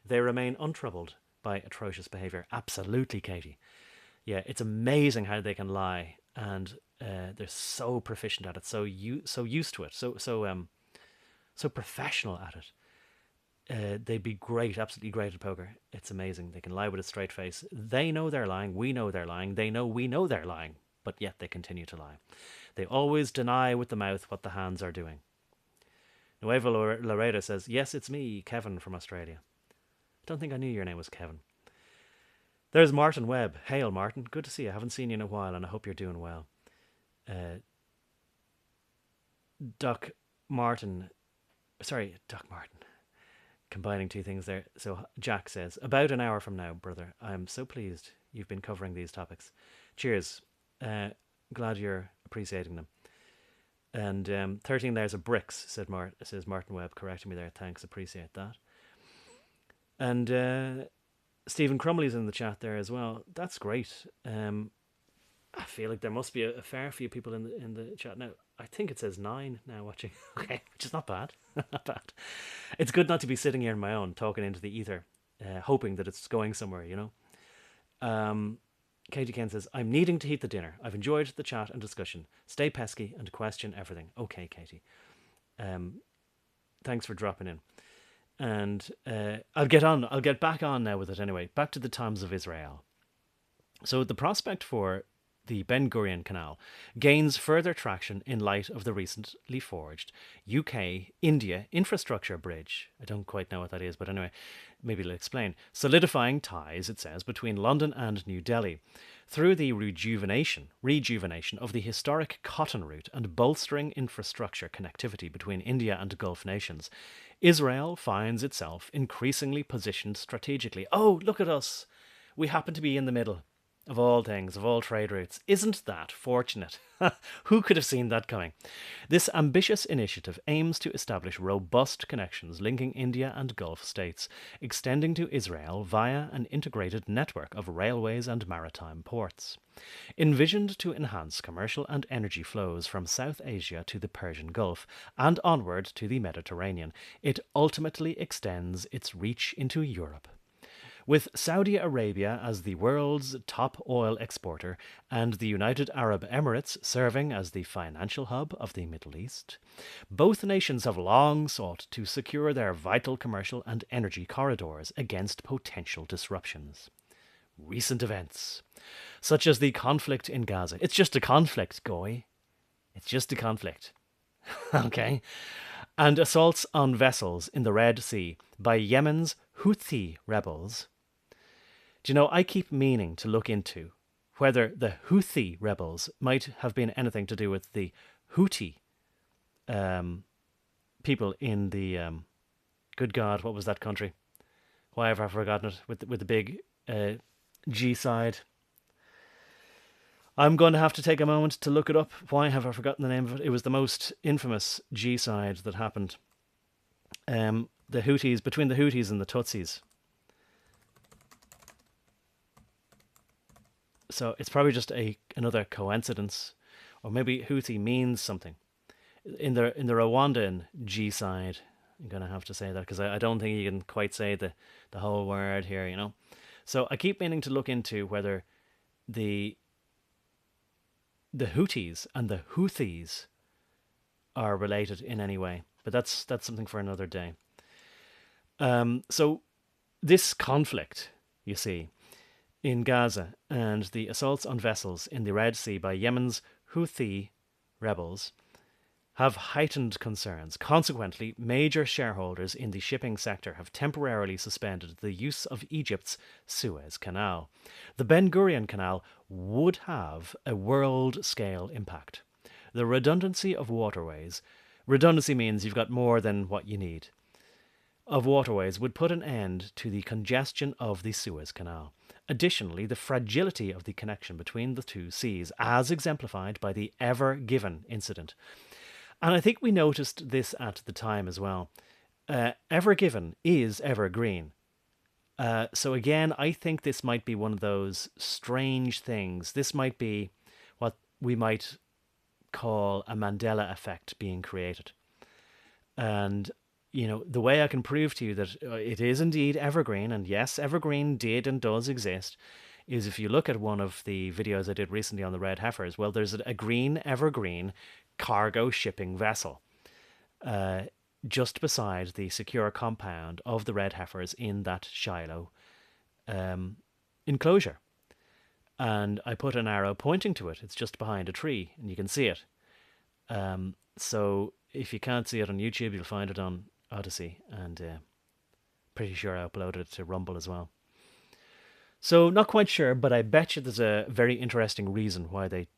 S1: They remain untroubled by atrocious behaviour. Absolutely, Katie. Yeah, it's amazing how they can lie, and they're so proficient at it, so used to it, so professional at it. They'd be great, absolutely great at poker. It's amazing. They can lie with a straight face. They know they're lying. We know they're lying. They know we know they're lying, but yet they continue to lie. They always deny with the mouth what the hands are doing. Nueva Laredo says, yes, it's me, Kevin from Australia. I don't think I knew your name was Kevin. There's Martin Webb. Hail, Martin. Good to see you. I haven't seen you in a while, and I hope you're doing well. Doc Martin. Combining two things there. So Jack says, about an hour from now, brother. I'm so pleased you've been covering these topics. Cheers. Glad you're appreciating them. And 13 layers of bricks, says Martin Webb, correcting me there. Thanks, appreciate that. And Stephen Crumley's in the chat there as well. That's great. I feel like there must be a fair few people in the chat now. I think it says 9 now watching. Okay, which is not bad. Not bad. It's good not to be sitting here on my own, talking into the ether, hoping that it's going somewhere, you know. Katie Ken says, I'm needing to heat the dinner. I've enjoyed the chat and discussion. Stay pesky and question everything. Okay, Katie. Thanks for dropping in. And I'll get back on now with it anyway. Back to the Times of Israel. So the prospect for the Ben Gurion Canal gains further traction in light of the recently forged UK-India infrastructure bridge. I don't quite know what that is, but anyway, maybe it'll explain. Solidifying ties, it says, between London and New Delhi through the rejuvenation of the historic cotton route and bolstering infrastructure connectivity between India and Gulf nations. Israel finds itself increasingly positioned strategically. Oh, look at us. We happen to be in the middle. of all things, of all trade routes. Isn't that fortunate? Who could have seen that coming? This ambitious initiative aims to establish robust connections linking India and Gulf states, extending to Israel via an integrated network of railways and maritime ports. Envisioned to enhance commercial and energy flows from South Asia to the Persian Gulf and onward to the Mediterranean, it ultimately extends its reach into Europe. With Saudi Arabia as the world's top oil exporter and the United Arab Emirates serving as the financial hub of the Middle East, both nations have long sought to secure their vital commercial and energy corridors against potential disruptions. Recent events, such as the conflict in Gaza. It's just a conflict, Goy. It's just a conflict. Okay? And assaults on vessels in the Red Sea by Yemen's Houthi rebels. Do you know, I keep meaning to look into whether the Houthi rebels might have been anything to do with the Houthi people in the, good God, what was that country? Why have I forgotten it? With the big G side. I'm going to have to take a moment to look it up. Why have I forgotten the name of it? It was the most infamous G side that happened. The Houthis, between the Houthis and the Tutsis. So it's probably just another coincidence, or maybe Houthi means something. In the Rwandan G side, I'm going to have to say that because I don't think you can quite say the whole word here, you know. So I keep meaning to look into whether the Houthis and the Houthis are related in any way, but that's something for another day. So this conflict, you see, in Gaza and the assaults on vessels in the Red Sea by Yemen's Houthi rebels have heightened concerns. Consequently, major shareholders in the shipping sector have temporarily suspended the use of Egypt's Suez Canal. The Ben Gurion Canal would have a world-scale impact. The redundancy of waterways, redundancy means you've got more than what you need, of waterways would put an end to the congestion of the Suez Canal. Additionally, the fragility of the connection between the two seas, as exemplified by the Ever Given incident. And I think we noticed this at the time as well. Ever Given is evergreen. So again, I think this might be one of those strange things. This might be what we might call a Mandela effect being created. And you know, the way I can prove to you that it is indeed evergreen, and yes, evergreen did and does exist, is if you look at one of the videos I did recently on the red heifers. Well, there's a green evergreen cargo shipping vessel just beside the secure compound of the red heifers in that Shiloh enclosure. And I put an arrow pointing to it. It's just behind a tree, and you can see it. So if you can't see it on YouTube, you'll find it on Odyssey, and pretty sure I uploaded it to Rumble as well. So not quite sure, but I bet you there's a very interesting reason why they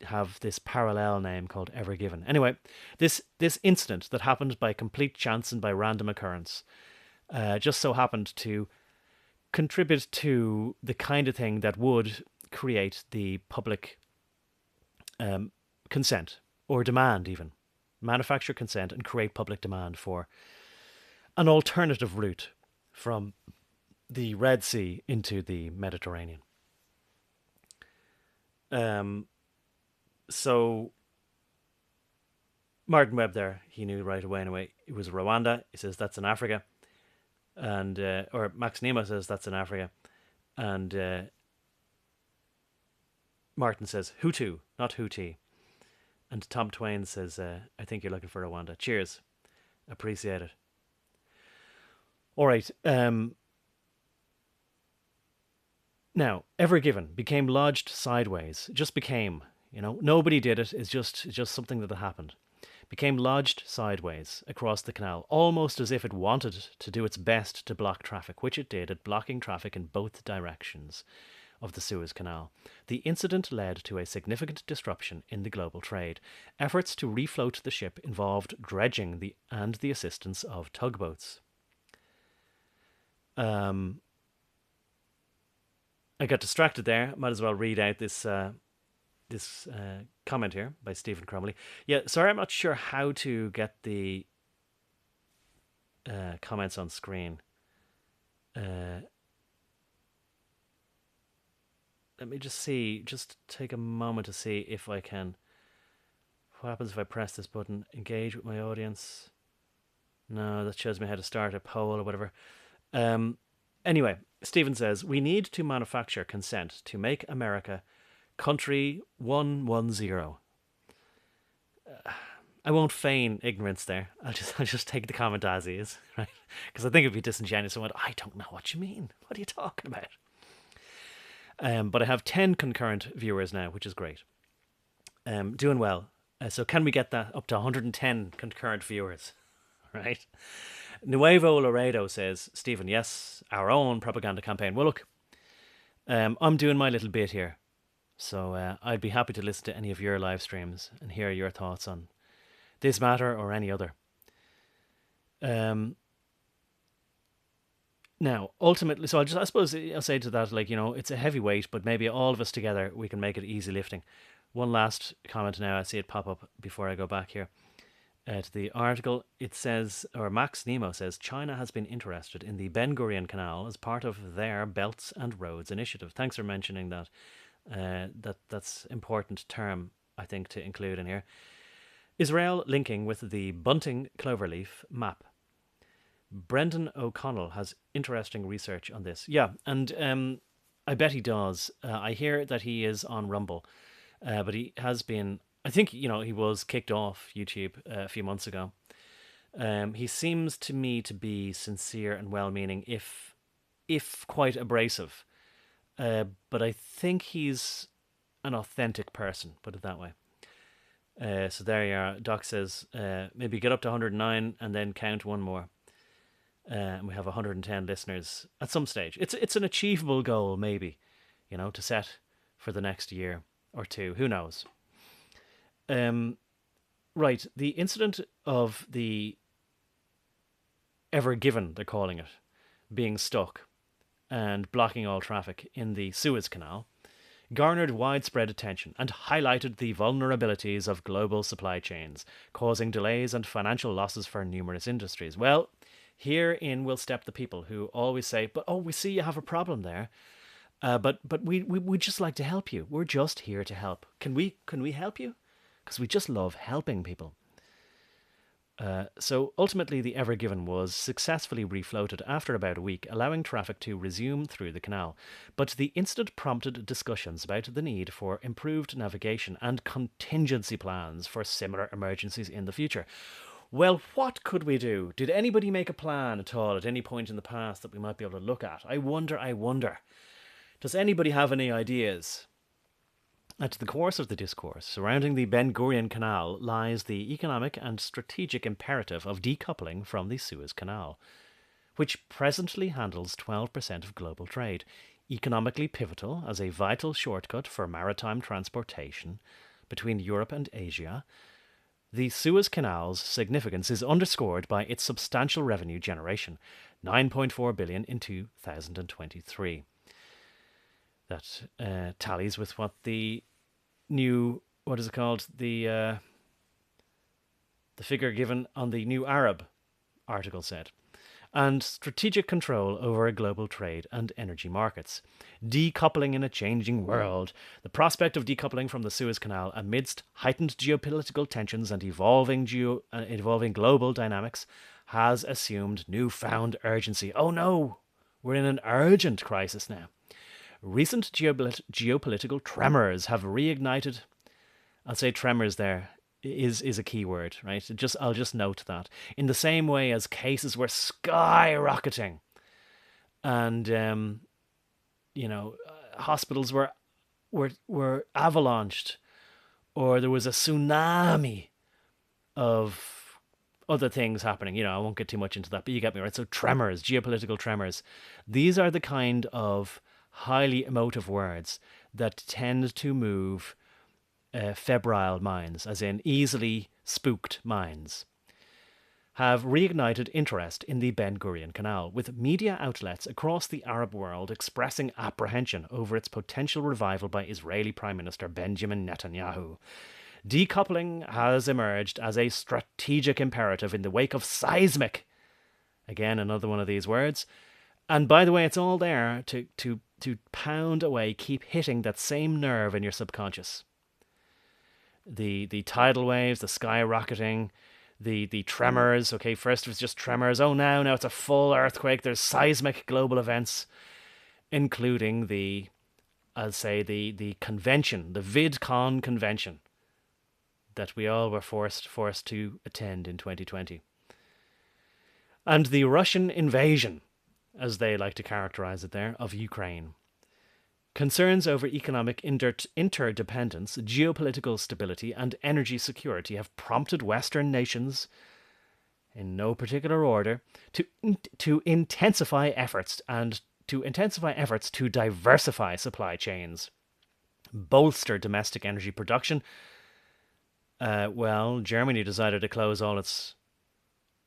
S1: have this parallel name called Ever Given. Anyway, this incident that happened by complete chance and by random occurrence just so happened to contribute to the kind of thing that would create the public consent, or demand even. Manufacture consent and create public demand for an alternative route from the Red Sea into the Mediterranean. So Martin Webb there, he knew right away anyway, it was Rwanda. He says that's in Africa. And or Max Nemo says that's in Africa. And Martin says Hutu, not Houthi. And Tom Twain says, I think you're looking for Rwanda. Cheers. Appreciate it. All right. Now, Ever Given became lodged sideways. Just became, you know, nobody did it. It's just something that happened. Became lodged sideways across the canal, almost as if it wanted to do its best to block traffic, which it did at blocking traffic in both directions of the Suez Canal. The incident led to a significant disruption in the global trade. Efforts to refloat the ship involved dredging and the assistance of tugboats. I got distracted there. Might as well read out this comment here by Stephen Cromley. Yeah, sorry, I'm not sure how to get the comments on screen. Uh, Let me just see. Just take a moment to see if I can. What happens if I press this button? Engage with my audience. No, that shows me how to start a poll or whatever. Um, anyway, Stephen says we need to manufacture consent to make America country 110. I won't feign ignorance there. I'll just take the comment as is, right? Because I think it'd be disingenuous. Someone, I don't know what you mean. What are you talking about? But I have 10 concurrent viewers now, which is great. Doing well. So can we get that up to 110 concurrent viewers? Right. Nuevo Laredo says, Stephen, yes, our own propaganda campaign. Well, look, I'm doing my little bit here. So I'd be happy to listen to any of your live streams and hear your thoughts on this matter or any other. Now, ultimately, so I suppose I'll say to that, like, it's a heavy weight, but maybe all of us together, we can make it easy lifting. One last comment now, I see it pop up before I go back here to the article. It says, or Max Nemo says, China has been interested in the Ben Gurion Canal as part of their Belts and Roads initiative. Thanks for mentioning that. That's important term, I think, to include in here. Israel linking with the Bunting Cloverleaf map. Brendan O'Connell has interesting research on this. Yeah, and I bet he does. I hear that he is on Rumble, but he has been. I think he was kicked off YouTube a few months ago. He seems to me to be sincere and well-meaning, if quite abrasive. But I think he's an authentic person. Put it that way. So there you are. Doc says maybe get up to 109 and then count one more. And we have 110 listeners at some stage. It's an achievable goal, maybe, to set for the next year or two. Who knows? Right. The incident of the Ever Given, they're calling it, being stuck and blocking all traffic in the Suez Canal garnered widespread attention and highlighted the vulnerabilities of global supply chains, causing delays and financial losses for numerous industries. Well, herein will step the people who always say, "But we see you have a problem there, but we just like to help you. We're just here to help. Can we help you? Because we just love helping people." So ultimately, the Ever Given was successfully refloated after about a week, allowing traffic to resume through the canal. But the incident prompted discussions about the need for improved navigation and contingency plans for similar emergencies in the future. Well, what could we do? Did anybody make a plan at all at any point in the past that we might be able to look at? I wonder. Does anybody have any ideas? At the course of the discourse surrounding the Ben Gurion Canal lies the economic and strategic imperative of decoupling from the Suez Canal, which presently handles 12% of global trade, economically pivotal as a vital shortcut for maritime transportation between Europe and Asia. The Suez Canal's significance is underscored by its substantial revenue generation, $9.4 billion in 2023. That tallies with what the new, what is it called, the figure given on the New Arab article said. And strategic control over global trade and energy markets. Decoupling in a changing world. The prospect of decoupling from the Suez Canal amidst heightened geopolitical tensions and evolving global dynamics has assumed newfound urgency. Oh no, we're in an urgent crisis now. Recent geopolitical tremors have reignited. I'll say tremors there is a key word, right? I'll just note that. In the same way as cases were skyrocketing and hospitals were avalanched, or there was a tsunami of other things happening. I won't get too much into that, but you get me, right? So tremors, geopolitical tremors. These are the kind of highly emotive words that tend to move febrile minds, as in easily spooked minds. have reignited interest in the Ben Gurion Canal, with media outlets across the Arab world expressing apprehension over its potential revival by Israeli Prime Minister Benjamin Netanyahu. Decoupling has emerged as a strategic imperative in the wake of seismic. Again, another one of these words. And by the way, it's all there to pound away, keep hitting that same nerve in your subconscious. The tidal waves, the skyrocketing, the tremors. Okay, first it was just tremors. Oh, now it's a full earthquake. There's seismic global events, including I'll say the convention, the VidCon convention, that we all were forced to attend in 2020, and the Russian invasion, as they like to characterize it there, of Ukraine. Concerns over economic interdependence, geopolitical stability, and energy security have prompted Western nations, in no particular order, to intensify efforts to diversify supply chains, bolster domestic energy production. Well, Germany decided to close all its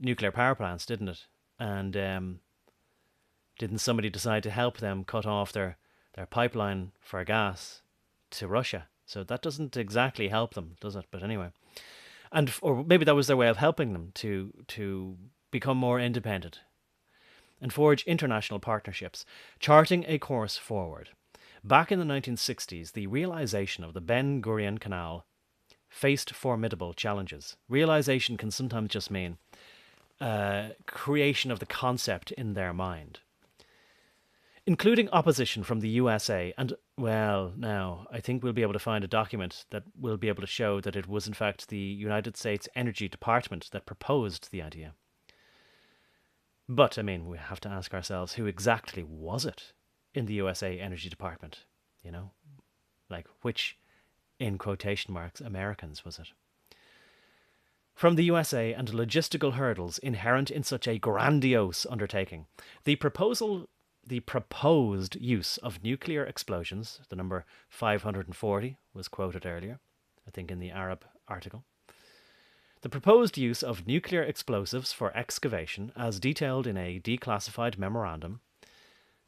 S1: nuclear power plants, didn't it? And didn't somebody decide to help them cut off their pipeline for gas to Russia? So that doesn't exactly help them, does it? But anyway, or maybe that was their way of helping them to become more independent and forge international partnerships, charting a course forward. Back in the 1960s, the realization of the Ben Gurion Canal faced formidable challenges. Realization can sometimes just mean creation of the concept in their mind, including opposition from the USA. And, well, now, I think we'll be able to find a document that will be able to show that it was, in fact, the United States Energy Department that proposed the idea. But, I mean, we have to ask ourselves, who exactly was it in the USA Energy Department? You know, like, which, in quotation marks, Americans was it? From the USA and logistical hurdles inherent in such a grandiose undertaking, the proposed use of nuclear explosions, the number 540 was quoted earlier, I think in the Arab article. The proposed use of nuclear explosives for excavation, as detailed in a declassified memorandum.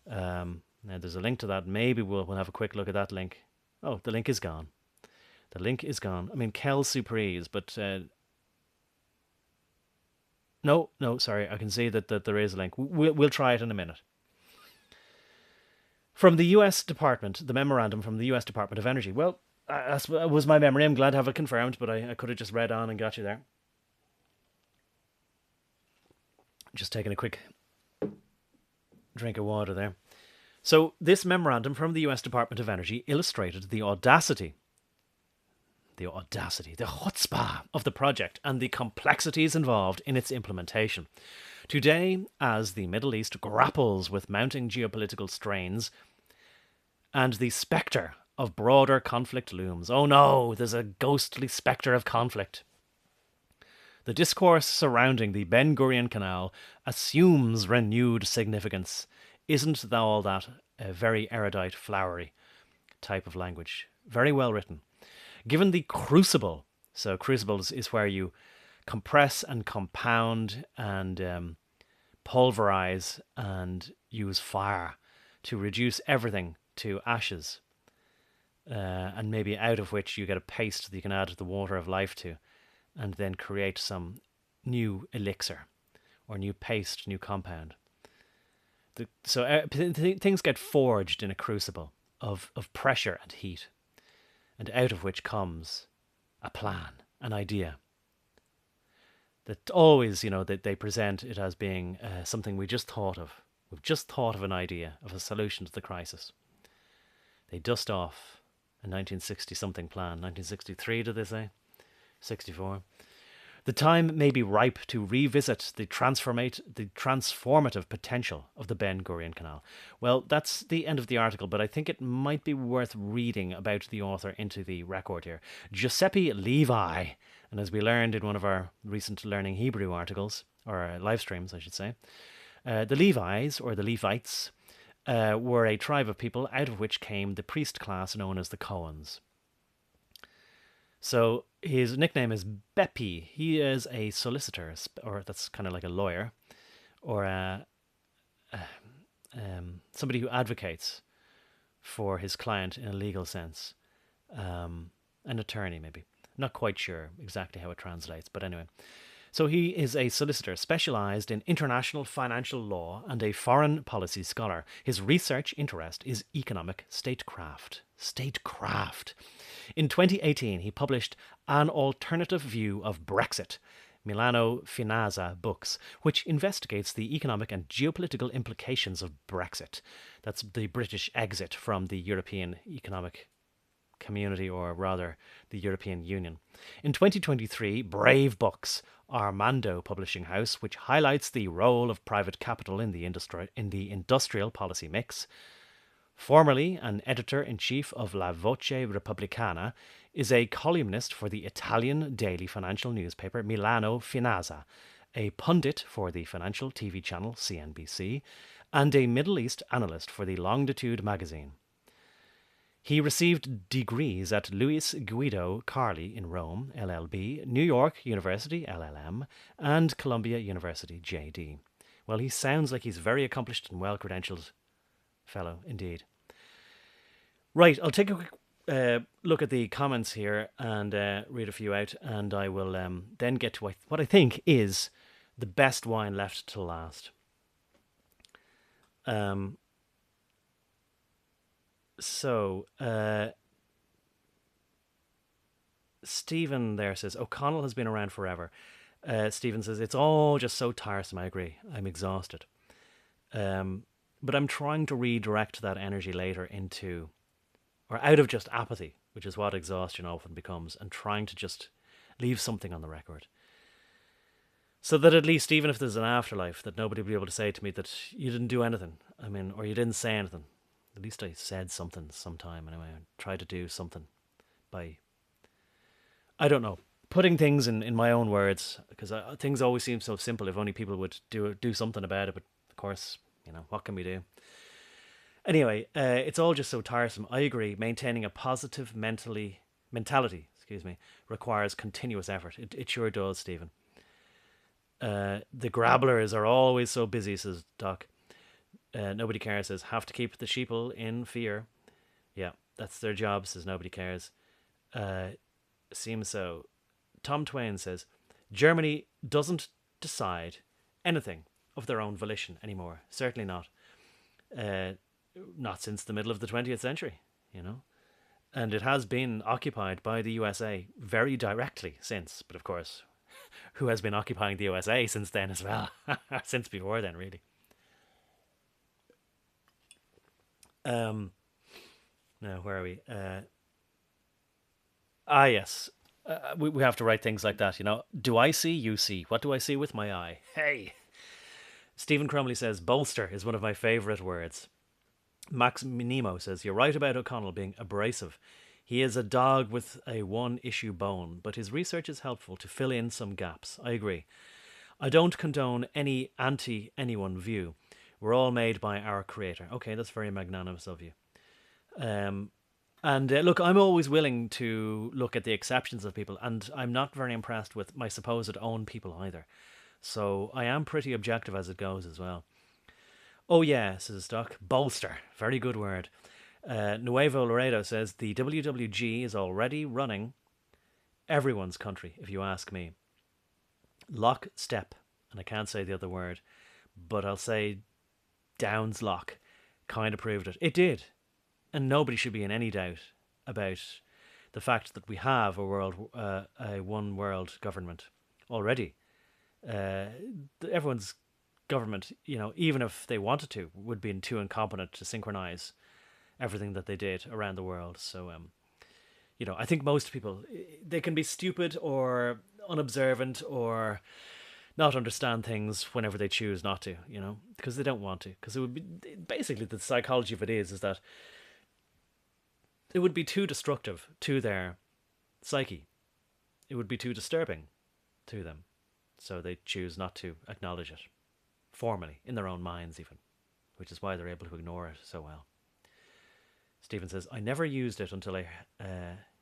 S1: Now there's a link to that. Maybe we'll have a quick look at that link. Oh, the link is gone. The link is gone. I mean, quelle surprise, but no, sorry. I can see that there is a link. We'll try it in a minute. From the US Department, the memorandum from the US Department of Energy. Well, that was my memory. I'm glad to have it confirmed, but I could have just read on and got you there. Just taking a quick drink of water there. So this memorandum from the US Department of Energy illustrated the audacity, the chutzpah of the project and the complexities involved in its implementation. Today, as the Middle East grapples with mounting geopolitical strains and the spectre of broader conflict looms. Oh no, there's a ghostly spectre of conflict. The discourse surrounding the Ben Gurion Canal assumes renewed significance. Isn't all that a very erudite, flowery type of language? Very well written. Given the crucible, so crucibles is where you compress and compound and pulverize and use fire to reduce everything to ashes, and maybe out of which you get a paste that you can add the water of life to, and then create some new elixir or new paste, new compound. So things get forged in a crucible of pressure and heat, and out of which comes a plan, an idea. That always, that they present it as being something we just thought of. We've just thought of an idea, of a solution to the crisis. They dust off a 1960-something plan. 1963, did they say? 64. The time may be ripe to revisit the transformative potential of the Ben Gurion Canal. Well, that's the end of the article, but I think it might be worth reading about the author into the record here. Giuseppe Levi, and as we learned in one of our recent Learning Hebrew articles, or live streams, I should say, the Levites, or the Levites, were a tribe of people out of which came the priest class known as the Cohens. So his nickname is Beppy. He is a solicitor, or that's kind of like a lawyer, or somebody who advocates for his client in a legal sense. An attorney, maybe. Not quite sure exactly how it translates, but anyway. So he is a solicitor specialized in international financial law and a foreign policy scholar. His research interest is economic statecraft. Statecraft. In 2018, he published An Alternative View of Brexit, Milano Finanza Books, which investigates the economic and geopolitical implications of Brexit. That's the British exit from the European Economic Community, or rather the European Union. In 2023, Brave Books, Armando Publishing House, which highlights the role of private capital in the industrial policy mix. Formerly an editor-in-chief of La Voce Repubblicana, is a columnist for the Italian daily financial newspaper Milano Finanza, a pundit for the financial TV channel CNBC, and a Middle East analyst for the Longitude magazine. He received degrees at Luis Guido Carli in Rome, LLB, New York University, LLM, and Columbia University, JD. Well, he sounds like he's a very accomplished and well-credentialed fellow indeed. Right, I'll take a quick look at the comments here and read a few out, and I will then get to what I think is the best wine left to last. Stephen there says, O'Connell has been around forever. Stephen says, it's all just so tiresome. I agree. I'm exhausted. But I'm trying to redirect that energy later into, or out of just apathy, which is what exhaustion often becomes, and trying to just leave something on the record. So that at least, even if there's an afterlife, that nobody will be able to say to me that you didn't do anything. I mean, or you didn't say anything. At least I said something sometime anyway. I tried to do something by, I don't know, putting things in my own words, because things always seem so simple if only people would do something about it. But of course, what can we do? Anyway, it's all just so tiresome. I agree. Maintaining a positive mentality, requires continuous effort. It sure does, Stephen. The grabblers are always so busy, says Doc. Nobody cares, says, have to keep the sheeple in fear. Yeah, that's their job, says nobody cares. Seems so. Tom Twain says, Germany doesn't decide anything of their own volition anymore. Certainly not. Not since the middle of the 20th century, And it has been occupied by the USA very directly since. But of course, who has been occupying the USA since then as well? Since before then, really. Now, where are we? Yes. We have to write things like that, Do I see, you see. What do I see with my eye? Hey! Stephen Crumley says, bolster is one of my favourite words. Max Nemo says, you're right about O'Connell being abrasive. He is a dog with a one-issue bone, but his research is helpful to fill in some gaps. I agree. I don't condone any anti-anyone view. We're all made by our creator. Okay, that's very magnanimous of you. Look, I'm always willing to look at the exceptions of people, and I'm not very impressed with my supposed own people either. So I am pretty objective as it goes as well. Oh yeah, says Doc. Bolster. Very good word. Nuevo Laredo says, the WWG is already running everyone's country, if you ask me. Lock step, and I can't say the other word, but I'll say Downs Lock kind of proved it. It did. And nobody should be in any doubt about the fact that we have a one world government already. Everyone's government, even if they wanted to, would be too incompetent to synchronize everything that they did around the world. So, I think most people, they can be stupid or unobservant or not understand things whenever they choose not to, because they don't want to. Because it would be, basically, the psychology of it is that it would be too destructive to their psyche. It would be too disturbing to them. So they choose not to acknowledge it formally, in their own minds even, which is why they're able to ignore it so well. Stephen says, I never used it until I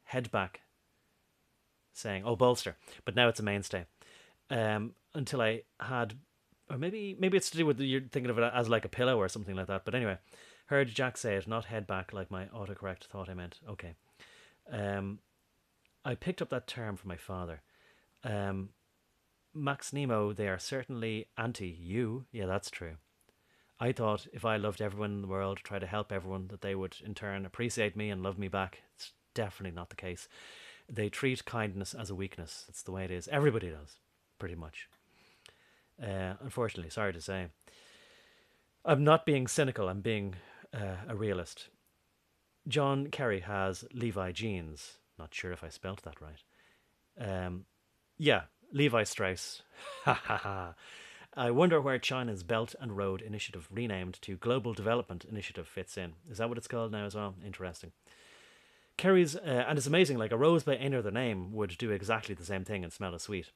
S1: head back saying, "Oh, bolster," but now it's a mainstay. Until I had, or maybe it's to do with you're thinking of it as like a pillow or something like that. But anyway, heard Jack say it, not head back like my autocorrect thought I meant. Okay. Um, I picked up that term from my father. Um, Max Nemo, they are certainly anti you. Yeah, that's true. I thought if I loved everyone in the world, try to help everyone, that they would in turn appreciate me and love me back. It's definitely not the case. They treat kindness as a weakness. That's the way it is. Everybody does, pretty much. Unfortunately, sorry to say. I'm not being cynical, I'm being a realist. John Kerry has Levi jeans. Not sure if I spelt that right. Yeah, Levi Strauss. Ha ha ha. I wonder where China's Belt and Road Initiative, renamed to Global Development Initiative, fits in. Is that what it's called now as well? Interesting. Kerry's, and it's amazing, like a rose by any other name would do exactly the same thing and smell as sweet.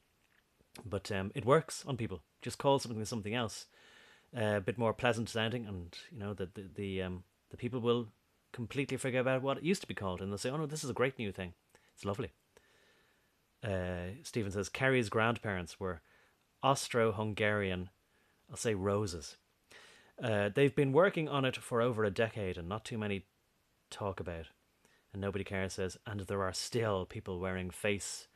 S1: But it works on people. Just call something something else, a bit more pleasant sounding, and the people will completely forget about what it used to be called, and they'll say, "Oh no, this is a great new thing. It's lovely." Stephen says Kerry's grandparents were Austro-Hungarian, I'll say roses. They've been working on it for over a decade, and not too many talk about. And nobody cares, says, and there are still people wearing face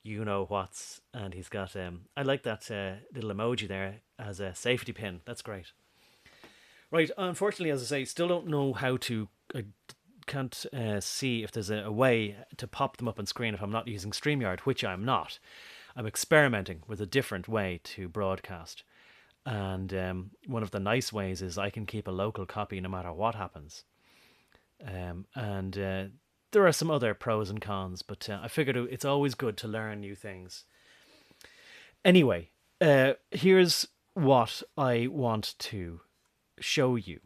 S1: you know what's, and he's got I like that little emoji there as a safety pin. That's great. Right, unfortunately, as I say, still don't know how to, I can't see if there's a way to pop them up on screen if I'm not using StreamYard, which I'm not. I'm experimenting with a different way to broadcast. And one of the nice ways is I can keep a local copy no matter what happens. And there are some other pros and cons, but I figured it's always good to learn new things. Anyway, here's what I want to show you.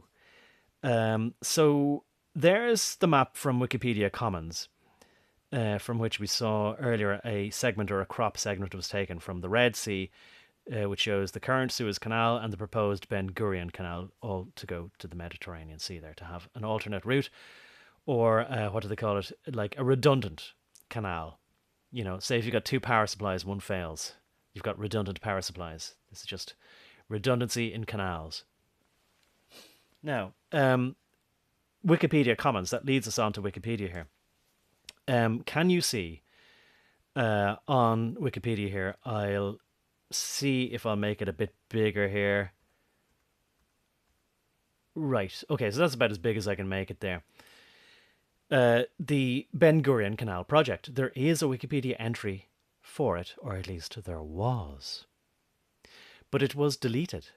S1: So there's the map from Wikipedia Commons, from which we saw earlier a segment or a crop segment was taken from the Red Sea, which shows the current Suez Canal and the proposed Ben Gurion Canal, all to go to the Mediterranean Sea there, to have an alternate route, or what do they call it, like a redundant canal. You know, say if you've got two power supplies, one fails, you've got redundant power supplies. This is just redundancy in canals. Now, Wikipedia Commons, that leads us on to Wikipedia here. Can you see on Wikipedia here, I'll see if I'll make it a bit bigger here. Right, okay, so that's about as big as I can make it there. The Ben Gurion Canal project. There is a Wikipedia entry for it, or at least there was. But it was deleted.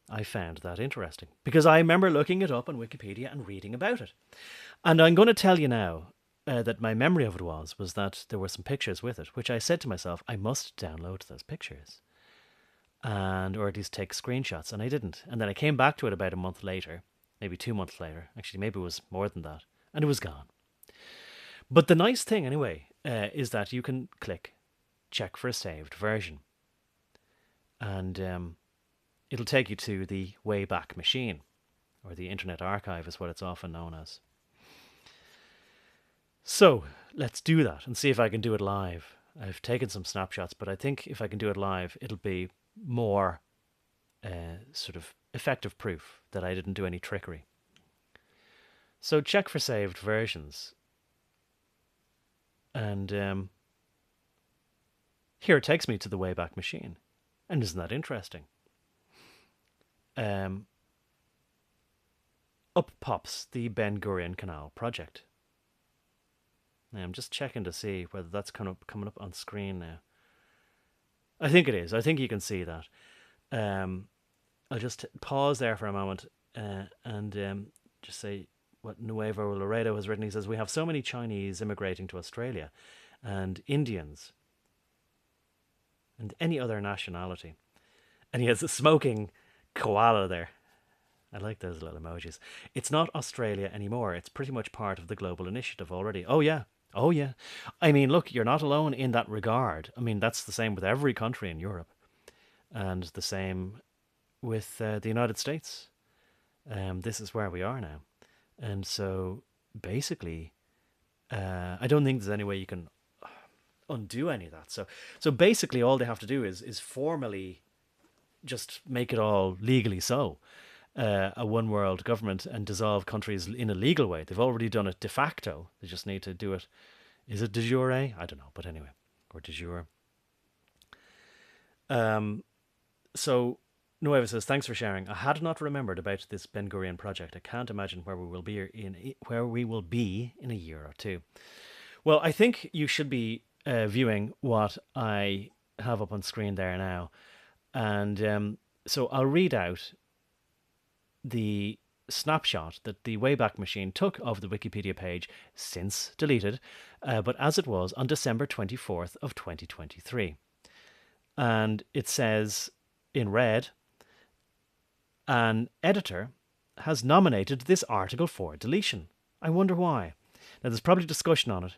S1: I found that interesting because I remember looking it up on Wikipedia and reading about it. And I'm going to tell you now that my memory of it was that there were some pictures with it, which I said to myself, I must download those pictures. And, or at least take screenshots, and I didn't. And then I came back to it about a month later, maybe 2 months later. Actually, maybe it was more than that. And it was gone. But the nice thing, anyway, is that you can click check for a saved version. And it'll take you to the Wayback Machine, or the Internet Archive is what it's often known as. So, let's do that and see if I can do it live. I've taken some snapshots, but I think if I can do it live, it'll be more sort of effective proof that I didn't do any trickery. So check for saved versions. And here it takes me to the Wayback Machine. And isn't that interesting? Up pops the Ben Gurion Canal project. Now I'm just checking to see whether that's coming up on screen now. I think it is. I think you can see that. I'll just pause there for a moment and just say what Nuevo Laredo has written. He says, we have so many Chinese immigrating to Australia and Indians and any other nationality. And he has a smoking koala there. I like those little emojis. It's not Australia anymore. It's pretty much part of the global initiative already. Oh, yeah. Oh, yeah. I mean, look, you're not alone in that regard. I mean, that's the same with every country in Europe. And the same with the United States. This is where we are now. And so, basically, I don't think there's any way you can undo any of that. So basically, all they have to do is formally just make it all legally so. A one world government and dissolve countries in a legal way. They've already done it de facto. They just need to do it. Is it de jure? I don't know, but anyway, or de jure. So Nueva says, thanks for sharing. I had not remembered about this Ben Gurion project. I can't imagine where we will be in a year or two. Well, I think you should be viewing what I have up on screen there now, and so I'll read out the snapshot that the Wayback Machine took of the Wikipedia page, since deleted, but as it was on December 24th of 2023. And it says in red, an editor has nominated this article for deletion. I wonder why. Now, there's probably discussion on it,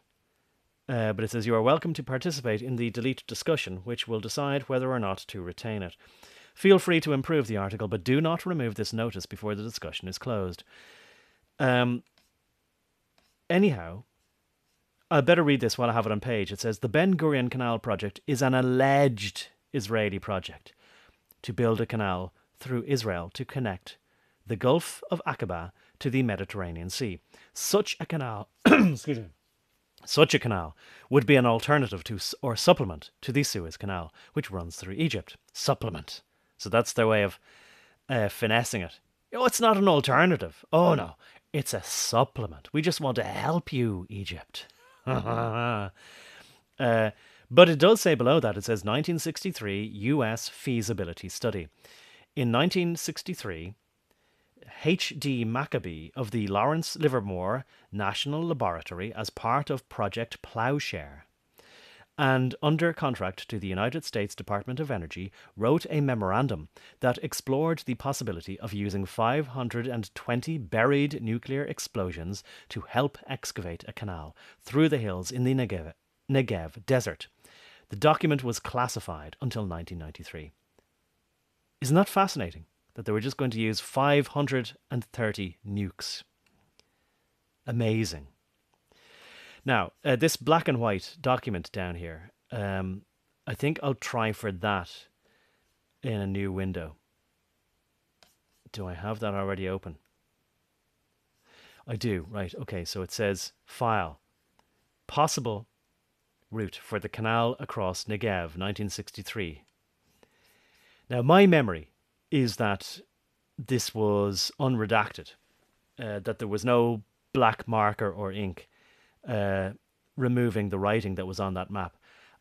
S1: but it says you are welcome to participate in the delete discussion, which will decide whether or not to retain it. Feel free to improve the article, but do not remove this notice before the discussion is closed. Anyhow, I better read this while I have it on page. It says, the Ben Gurion Canal project is an alleged Israeli project to build a canal through Israel to connect the Gulf of Aqaba to the Mediterranean Sea. Such a canal, excuse me, such a canal would be an alternative to or supplement to the Suez Canal, which runs through Egypt. Supplement. So that's their way of finessing it. Oh, it's not an alternative. Oh, no. It's a supplement. We just want to help you, Egypt. But it does say below that, it says 1963 US feasibility study. In 1963, H.D. Maccabee of the Lawrence Livermore National Laboratory, as part of Project Plowshare, and under contract to the United States Department of Energy, wrote a memorandum that explored the possibility of using 520 buried nuclear explosions to help excavate a canal through the hills in the Negev desert. The document was classified until 1993. Isn't that fascinating? That they were just going to use 530 nukes. Amazing. Now, this black and white document down here, I think I'll try for that in a new window. Do I have that already open? I do, right. Okay, so it says File. Possible route for the canal across Negev, 1963. Now, my memory is that this was unredacted, that there was no black marker or ink removing the writing that was on that map.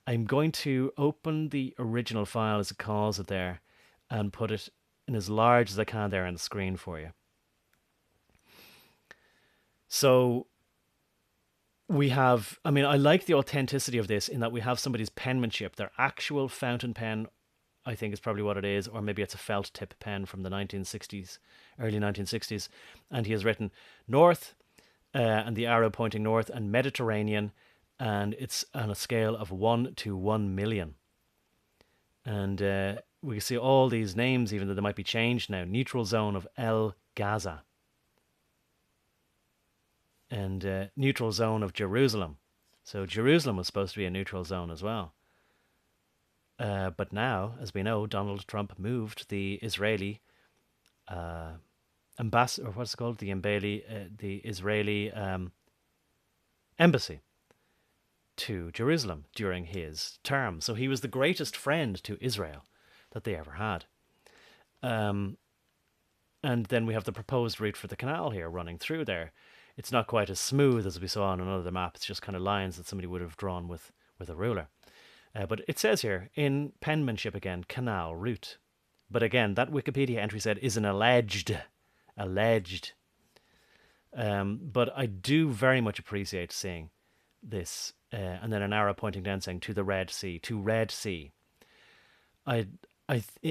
S1: I'm going to open the original file, as it calls it there, and put it in as large as I can there on the screen for you. So we have, I mean, I like the authenticity of this in that we have somebody's penmanship, their actual fountain pen, I think is probably what it is, or maybe it's a felt tip pen from the 1960s, early 1960s. And he has written north, and the arrow pointing north, and Mediterranean, and it's on a scale of 1 to 1 million. And we see all these names, even though they might be changed now. Neutral zone of El Gaza. And neutral zone of Jerusalem. So Jerusalem was supposed to be a neutral zone as well. But now, as we know, Donald Trump moved the Israeli ambassador, or what's it called? The Israeli embassy to Jerusalem during his term. So he was the greatest friend to Israel that they ever had. And then we have the proposed route for the canal here running through there. It's not quite as smooth as we saw on another map. It's just kind of lines that somebody would have drawn with a ruler. But it says here, in penmanship again, canal route. But again, that Wikipedia entry said is an alleged. But I do very much appreciate seeing this. And then an arrow pointing down saying to the Red Sea, to Red Sea.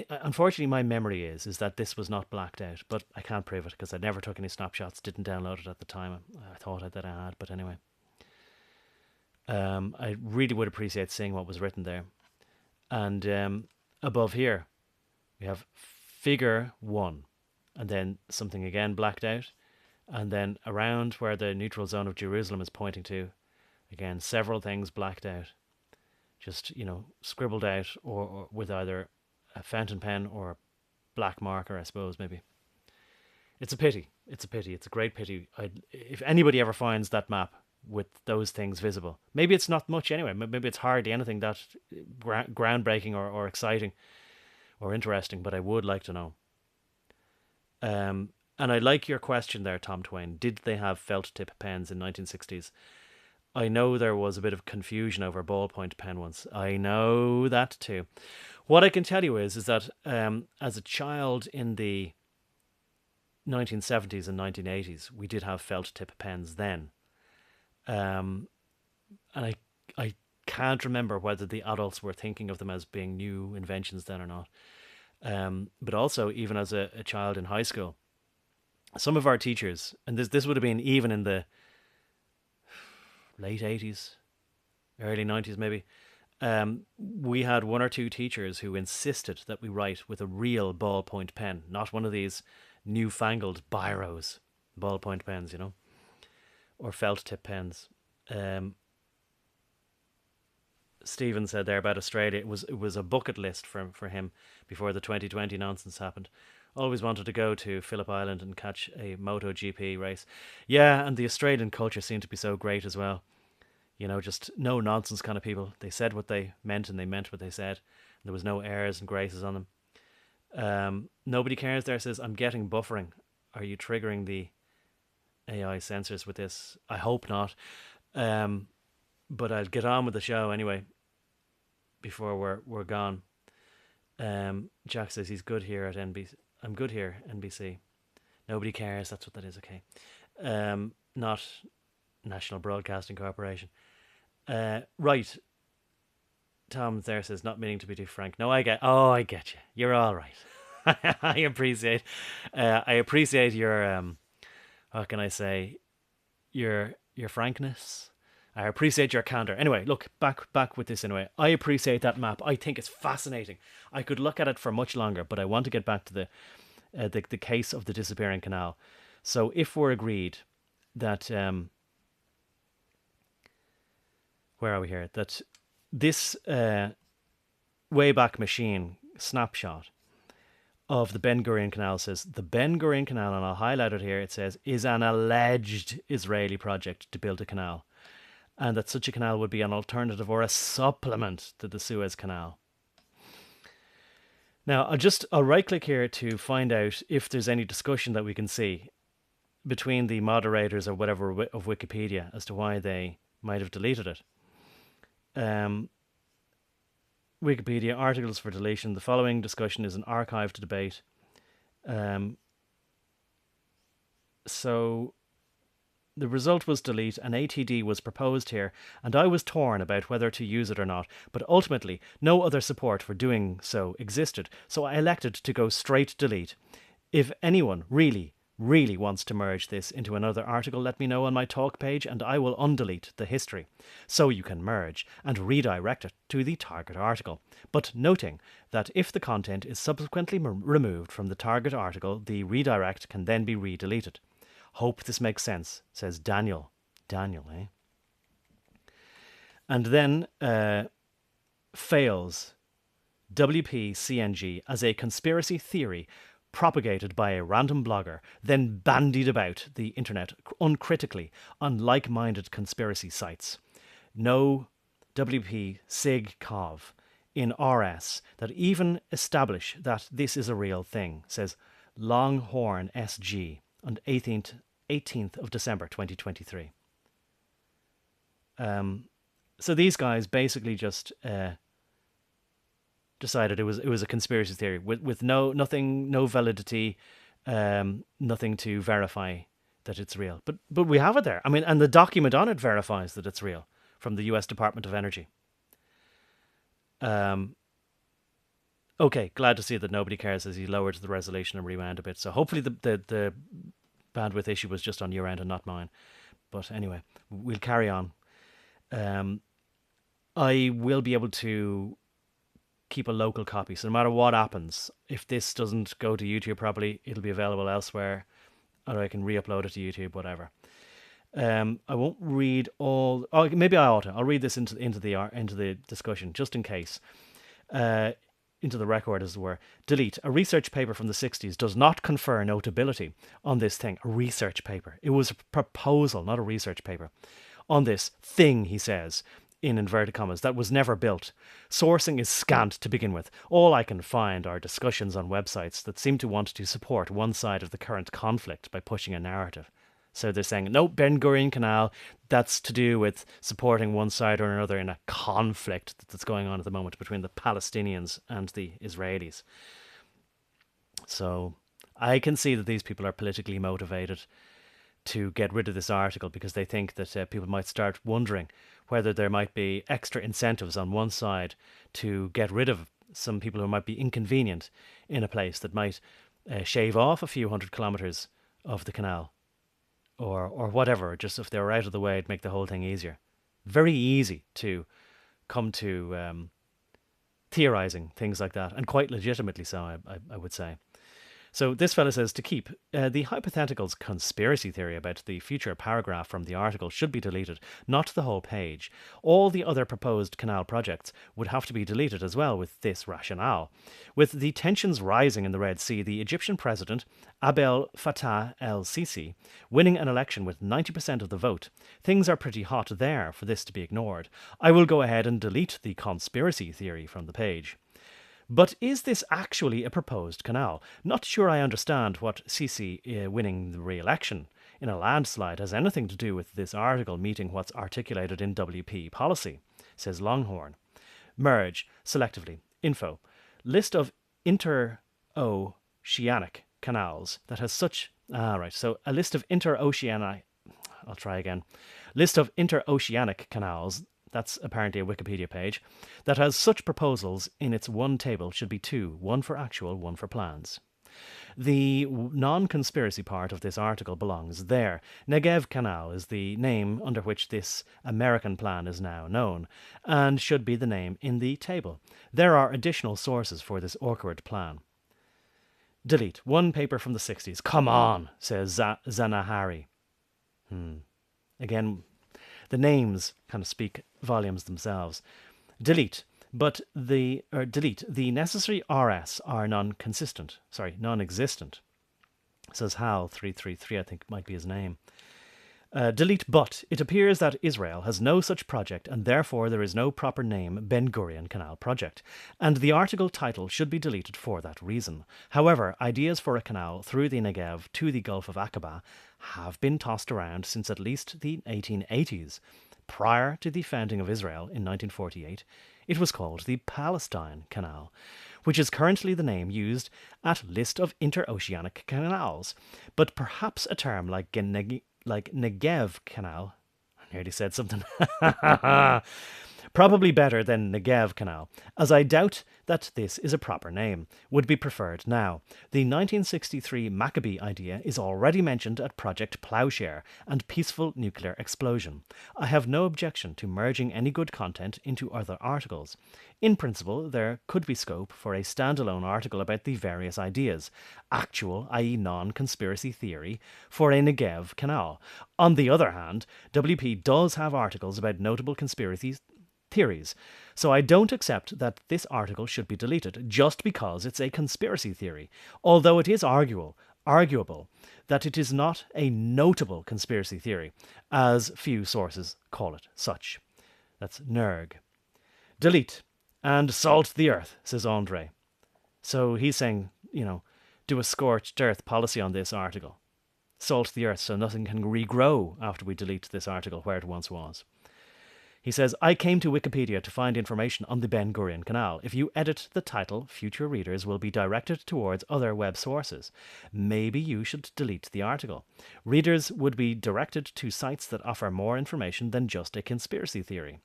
S1: Unfortunately, my memory is that this was not blacked out, but I can't prove it because I never took any snapshots, didn't download it at the time. I thought that I had, but anyway. I really would appreciate seeing what was written there. And above here, we have figure 1, and then something again blacked out, and then around where the neutral zone of Jerusalem is pointing to, again, several things blacked out. just, scribbled out, or with either a fountain pen or a black marker, I suppose, maybe. It's a pity. It's a pity. It's a great pity. If anybody ever finds that map with those things visible, maybe it's not much anyway. Maybe it's hardly anything that groundbreaking or exciting or interesting, but I would like to know. And I like your question there, Tom Twain. Did they have felt tip pens in 1960s? I know there was a bit of confusion over ballpoint pen ones. I know that too. What I can tell you is that as a child in the 1970s and 1980s, we did have felt tip pens then. And I can't remember whether the adults were thinking of them as being new inventions then or not. But also, even as a child in high school, some of our teachers, and this would have been even in the late 80s, early 90s maybe, we had one or two teachers who insisted that we write with a real ballpoint pen, not one of these newfangled biros, ballpoint pens, or felt tip pens. Stephen said there about Australia, it was a bucket list for him before the 2020 nonsense happened. Always wanted to go to Phillip Island and catch a MotoGP race. Yeah, and the Australian culture seemed to be so great as well. Just no nonsense kind of people. They said what they meant and they meant what they said. There was no airs and graces on them. Nobody cares there says, I'm getting buffering. Are you triggering the AI sensors with this? I hope not. But I'll get on with the show anyway before we're gone. Jack says he's good here at NBC. I'm good here, NBC. Nobody cares. That's what that is. Okay. Not National Broadcasting Corporation. Right. Tom there says, not meaning to be too frank. No, I get you. You're all right. I appreciate your how can I say, your frankness. I appreciate your candor. Anyway, look, back with this anyway. I appreciate that map. I think it's fascinating. I could look at it for much longer, but I want to get back to the case of the disappearing canal. So if we're agreed that where are we here? That this Wayback Machine snapshot of the Ben Gurion Canal says the Ben Gurion Canal, and I'll highlight it here, it says, is an alleged Israeli project to build a canal, and that such a canal would be an alternative or a supplement to the Suez Canal. Now, I'll right click here to find out if there's any discussion that we can see between the moderators or whatever of Wikipedia as to why they might have deleted it. Wikipedia articles for deletion. The following discussion is an archived debate. So the result was delete. An ATD was proposed here, and I was torn about whether to use it or not, but ultimately no other support for doing so existed, so I elected to go straight delete. If anyone really wants to merge this into another article, let me know on my talk page and I will undelete the history, so you can merge and redirect it to the target article, but noting that if the content is subsequently removed from the target article, the redirect can then be redeleted. Hope this makes sense, says Daniel. Daniel, eh? And then fails WPCNG as a conspiracy theory propagated by a random blogger, then bandied about the internet uncritically on like-minded conspiracy sites. No WP Sig Cov in RS that even establish that this is a real thing, says Longhorn SG on 18th of December 2023. So these guys basically just decided it was a conspiracy theory with no validity, nothing to verify that it's real. But we have it there. I mean, and the document on it verifies that it's real from the US Department of Energy. Okay, glad to see that nobody cares as he lowered the resolution and rewound a bit. So hopefully the bandwidth issue was just on your end and not mine. But anyway, we'll carry on. I will be able to keep a local copy. So no matter what happens, if this doesn't go to YouTube properly, it'll be available elsewhere, or I can re-upload it to YouTube, whatever. I won't read all. Oh, maybe I ought to. I'll read this into the discussion just in case. Uh, into the record, as it were. Delete. A research paper from the 60s does not confer notability on this thing. A research paper. It was a proposal, not a research paper. On this thing, he says, in inverted commas, that was never built. Sourcing is scant to begin with. All I can find are discussions on websites that seem to want to support one side of the current conflict by pushing a narrative. So they're saying, no, Ben Gurion Canal, that's to do with supporting one side or another in a conflict that's going on at the moment between the Palestinians and the Israelis. So I can see that these people are politically motivated to get rid of this article because they think that people might start wondering whether there might be extra incentives on one side to get rid of some people who might be inconvenient in a place that might shave off a few hundred kilometres of the canal or whatever, just if they were out of the way, it'd make the whole thing easier. Very easy to come to theorizing things like that, and quite legitimately so, I would say. So this fella says to keep the hypothetical conspiracy theory about the future paragraph from the article should be deleted, not the whole page. All the other proposed canal projects would have to be deleted as well with this rationale. With the tensions rising in the Red Sea, the Egyptian president, Abdel Fattah el-Sisi, winning an election with 90% of the vote, things are pretty hot there for this to be ignored. I will go ahead and delete the conspiracy theory from the page. But is this actually a proposed canal? Not sure I understand what Sisi winning the re-election in a landslide has anything to do with this article meeting what's articulated in WP policy, says Longhorn. Merge, selectively, info. List of interoceanic canals that has such... so a list of interoceanic... I'll try again. List of interoceanic canals... That's apparently a Wikipedia page, that has such proposals in its one table should be two, one for actual, one for plans. The non-conspiracy part of this article belongs there. Negev Canal is the name under which this American plan is now known, and should be the name in the table. There are additional sources for this awkward plan. Delete. One paper from the 60s. Come on, says Zanahari. Again, the names kind of speak volumes themselves. Delete. But delete. The necessary RS are non-existent. Says Hal 333, I think might be his name. Delete but. It appears that Israel has no such project and therefore there is no proper name Ben Gurion Canal Project, and the article title should be deleted for that reason. However, ideas for a canal through the Negev to the Gulf of Aqaba have been tossed around since at least the 1880s. Prior to the founding of Israel in 1948, it was called the Palestine Canal, which is currently the name used at list of interoceanic canals, but perhaps a term like Negev Canal, I nearly said something, probably better than Negev Canal, as I doubt that this is a proper name, would be preferred now. The 1963 Maccabee idea is already mentioned at Project Plowshare and Peaceful Nuclear Explosion. I have no objection to merging any good content into other articles. In principle, there could be scope for a standalone article about the various ideas, actual, i.e. non-conspiracy theory, for a Negev Canal. On the other hand, WP does have articles about notable conspiracy theories, so I don't accept that this article should be deleted just because it's a conspiracy theory, although it is arguable that it is not a notable conspiracy theory, as few sources call it such. That's Nerg. Delete and salt the earth, says Andre. So he's saying, do a scorched earth policy on this article. Salt the earth so nothing can regrow after we delete this article where it once was. He says, I came to Wikipedia to find information on the Ben Gurion Canal. If you edit the title, future readers will be directed towards other web sources. Maybe you should delete the article. Readers would be directed to sites that offer more information than just a conspiracy theory.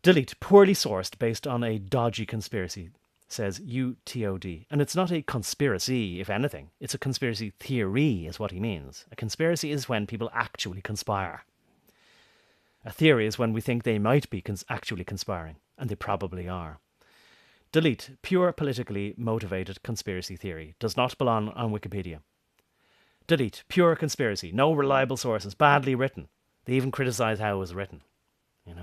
S1: Delete. Poorly sourced based on a dodgy conspiracy, says UTOD. And it's not a conspiracy, if anything. It's a conspiracy theory, is what he means. A conspiracy is when people actually conspire. A theory is when we think they might be actually conspiring, and they probably are. Delete. Pure politically motivated conspiracy theory. Does not belong on Wikipedia. Delete. Pure conspiracy. No reliable sources. Badly written. They even criticize how it was written. You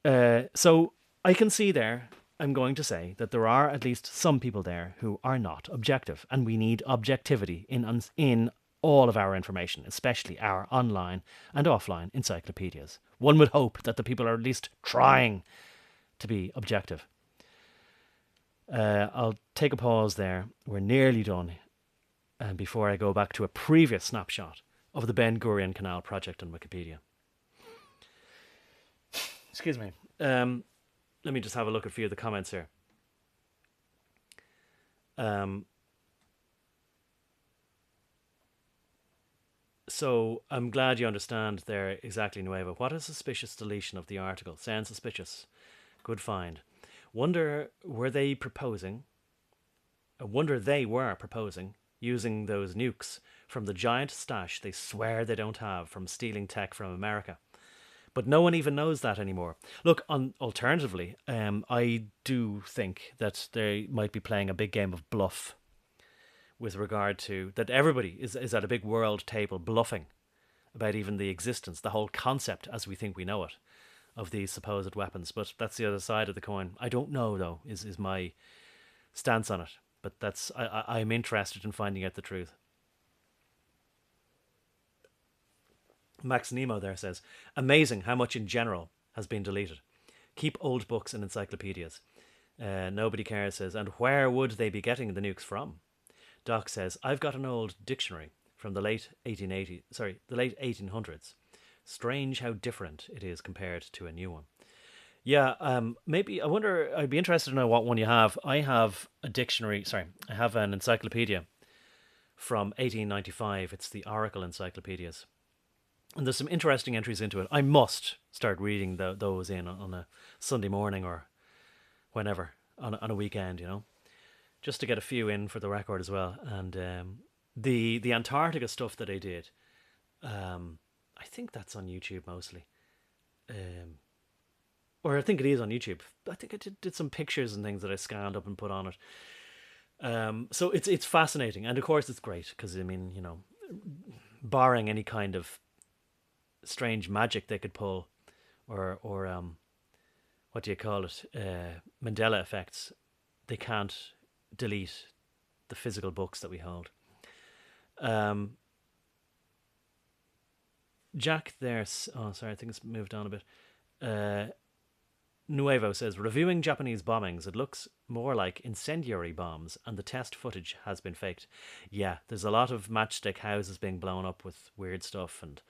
S1: know. So I can see there. I'm going to say that there are at least some people there who are not objective, and we need objectivity in all of our information, especially our online and offline encyclopedias. One would hope that the people are at least trying to be objective. I'll take a pause there. We're nearly done. And before I go back to a previous snapshot of the Ben Gurion Canal project on Wikipedia. Excuse me. Let me just have a look at a few of the comments here. So I'm glad you understand there exactly, Nuevo. What a suspicious deletion of the article. Sounds suspicious. Good find. Wonder they were proposing using those nukes from the giant stash they swear they don't have from stealing tech from America. But no one even knows that anymore. Look, alternatively, I do think that they might be playing a big game of bluff with regard to that everybody is at a big world table bluffing about even the existence, the whole concept as we think we know it, of these supposed weapons. But that's the other side of the coin. I don't know, though, is my stance on it. But that's I'm interested in finding out the truth. Max Nemo there says, amazing how much in general has been deleted. Keep old books and encyclopedias. Nobody cares says, and where would they be getting the nukes from? Doc says, I've got an old dictionary from the late 1800s. Strange how different it is compared to a new one. Yeah, maybe, I wonder, I'd be interested to know what one you have. I have a dictionary, I have an encyclopedia from 1895. It's the Oracle Encyclopedias. And there's some interesting entries into it. I must start reading those in on a Sunday morning or whenever, on a weekend, you know, just to get a few in for the record as well. And the Antarctica stuff that I did, I think that's on YouTube mostly. Or I think it is on YouTube. I think I did some pictures and things that I scanned up and put on it. So it's fascinating. And of course it's great because, I mean, you know, barring any kind of strange magic they could pull or what do you call it, Mandela effects, they can't delete the physical books that we hold. Jack there's I think it's moved on a bit. Nuevo says, reviewing Japanese bombings, it looks more like incendiary bombs and the test footage has been faked. Yeah, there's a lot of matchstick houses being blown up with weird stuff, and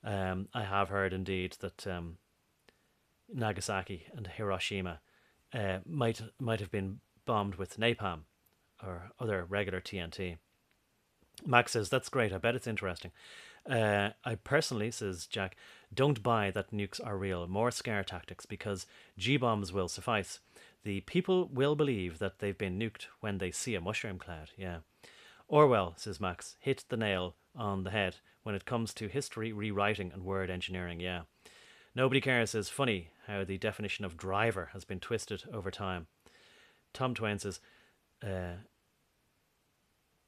S1: I have heard indeed that Nagasaki and Hiroshima might have been bombed with napalm or other regular TNT. Max says, that's great, I bet it's interesting. I personally, says Jack, don't buy that nukes are real. More scare tactics, because G-bombs will suffice. The people will believe that they've been nuked when they see a mushroom cloud. Yeah. Orwell, says Max, hit the nail on the head when it comes to history rewriting and word engineering. Yeah. Nobody cares says, funny how the definition of driver has been twisted over time. Tom Twain says,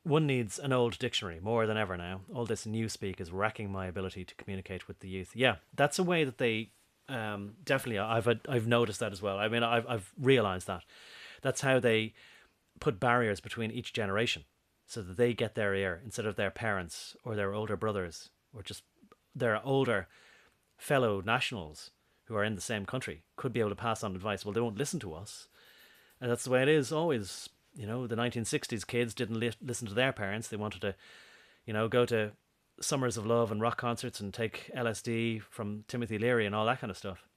S1: one needs an old dictionary more than ever now. All this newspeak is wrecking my ability to communicate with the youth. Yeah, that's a way that they definitely. I've noticed that as well. I mean, I've realised that. That's how they put barriers between each generation, so that they get their ear instead of their parents or their older brothers or just their older fellow nationals who are in the same country could be able to pass on advice. Well, they won't listen to us, and that's the way it is always. You know, the 1960s kids didn't listen to their parents. They wanted to, you know, go to Summers of Love and rock concerts and take LSD from Timothy Leary and all that kind of stuff.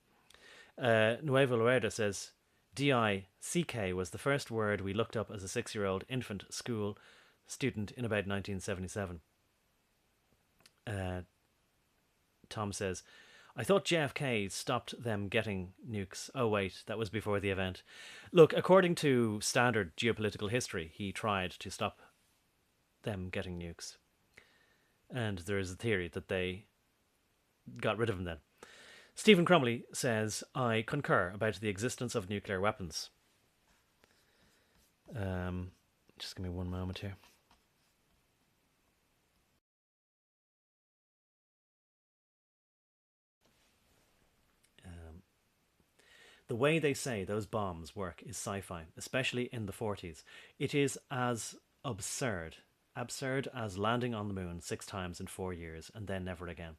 S1: Nuevo Laredo says, D-I-C-K was the first word we looked up as a 6-year-old infant school student in about 1977. Tom says, I thought JFK stopped them getting nukes. Oh, wait, that was before the event. Look, according to standard geopolitical history, he tried to stop them getting nukes. And there is a theory that they got rid of them then. Stephen Crumley says, I concur about the existence of nuclear weapons. Just give me one moment here. The way they say those bombs work is sci-fi, especially in the 40s. It is as absurd as landing on the moon 6 times in 4 years and then never again.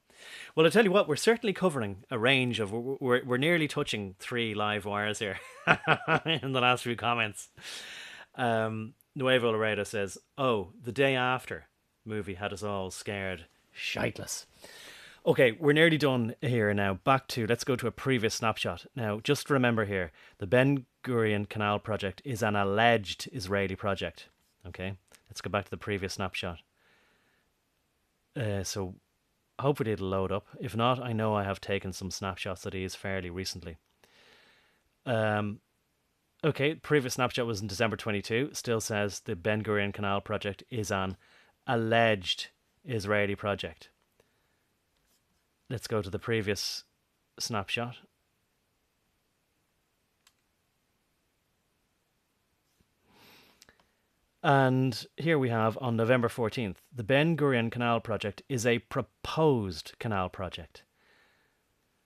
S1: Well, I tell you what, we're certainly covering a range of. We're nearly touching 3 live wires here in the last few comments. Nuevo Laredo says, "Oh, the day after movie had us all scared shiteless." Okay, we're nearly done here now. Back to, let's go to a previous snapshot. Now, just remember here, the Ben Gurion Canal project is an alleged Israeli project. Okay, let's go back to the previous snapshot. So hopefully it'll load up. If not, I know I have taken some snapshots of these fairly recently. Okay, previous snapshot was in December 22. Still says the Ben Gurion Canal project is an alleged Israeli project. Let's go to the previous snapshot. And here we have on November 14th, the Ben Gurion Canal project is a proposed canal project.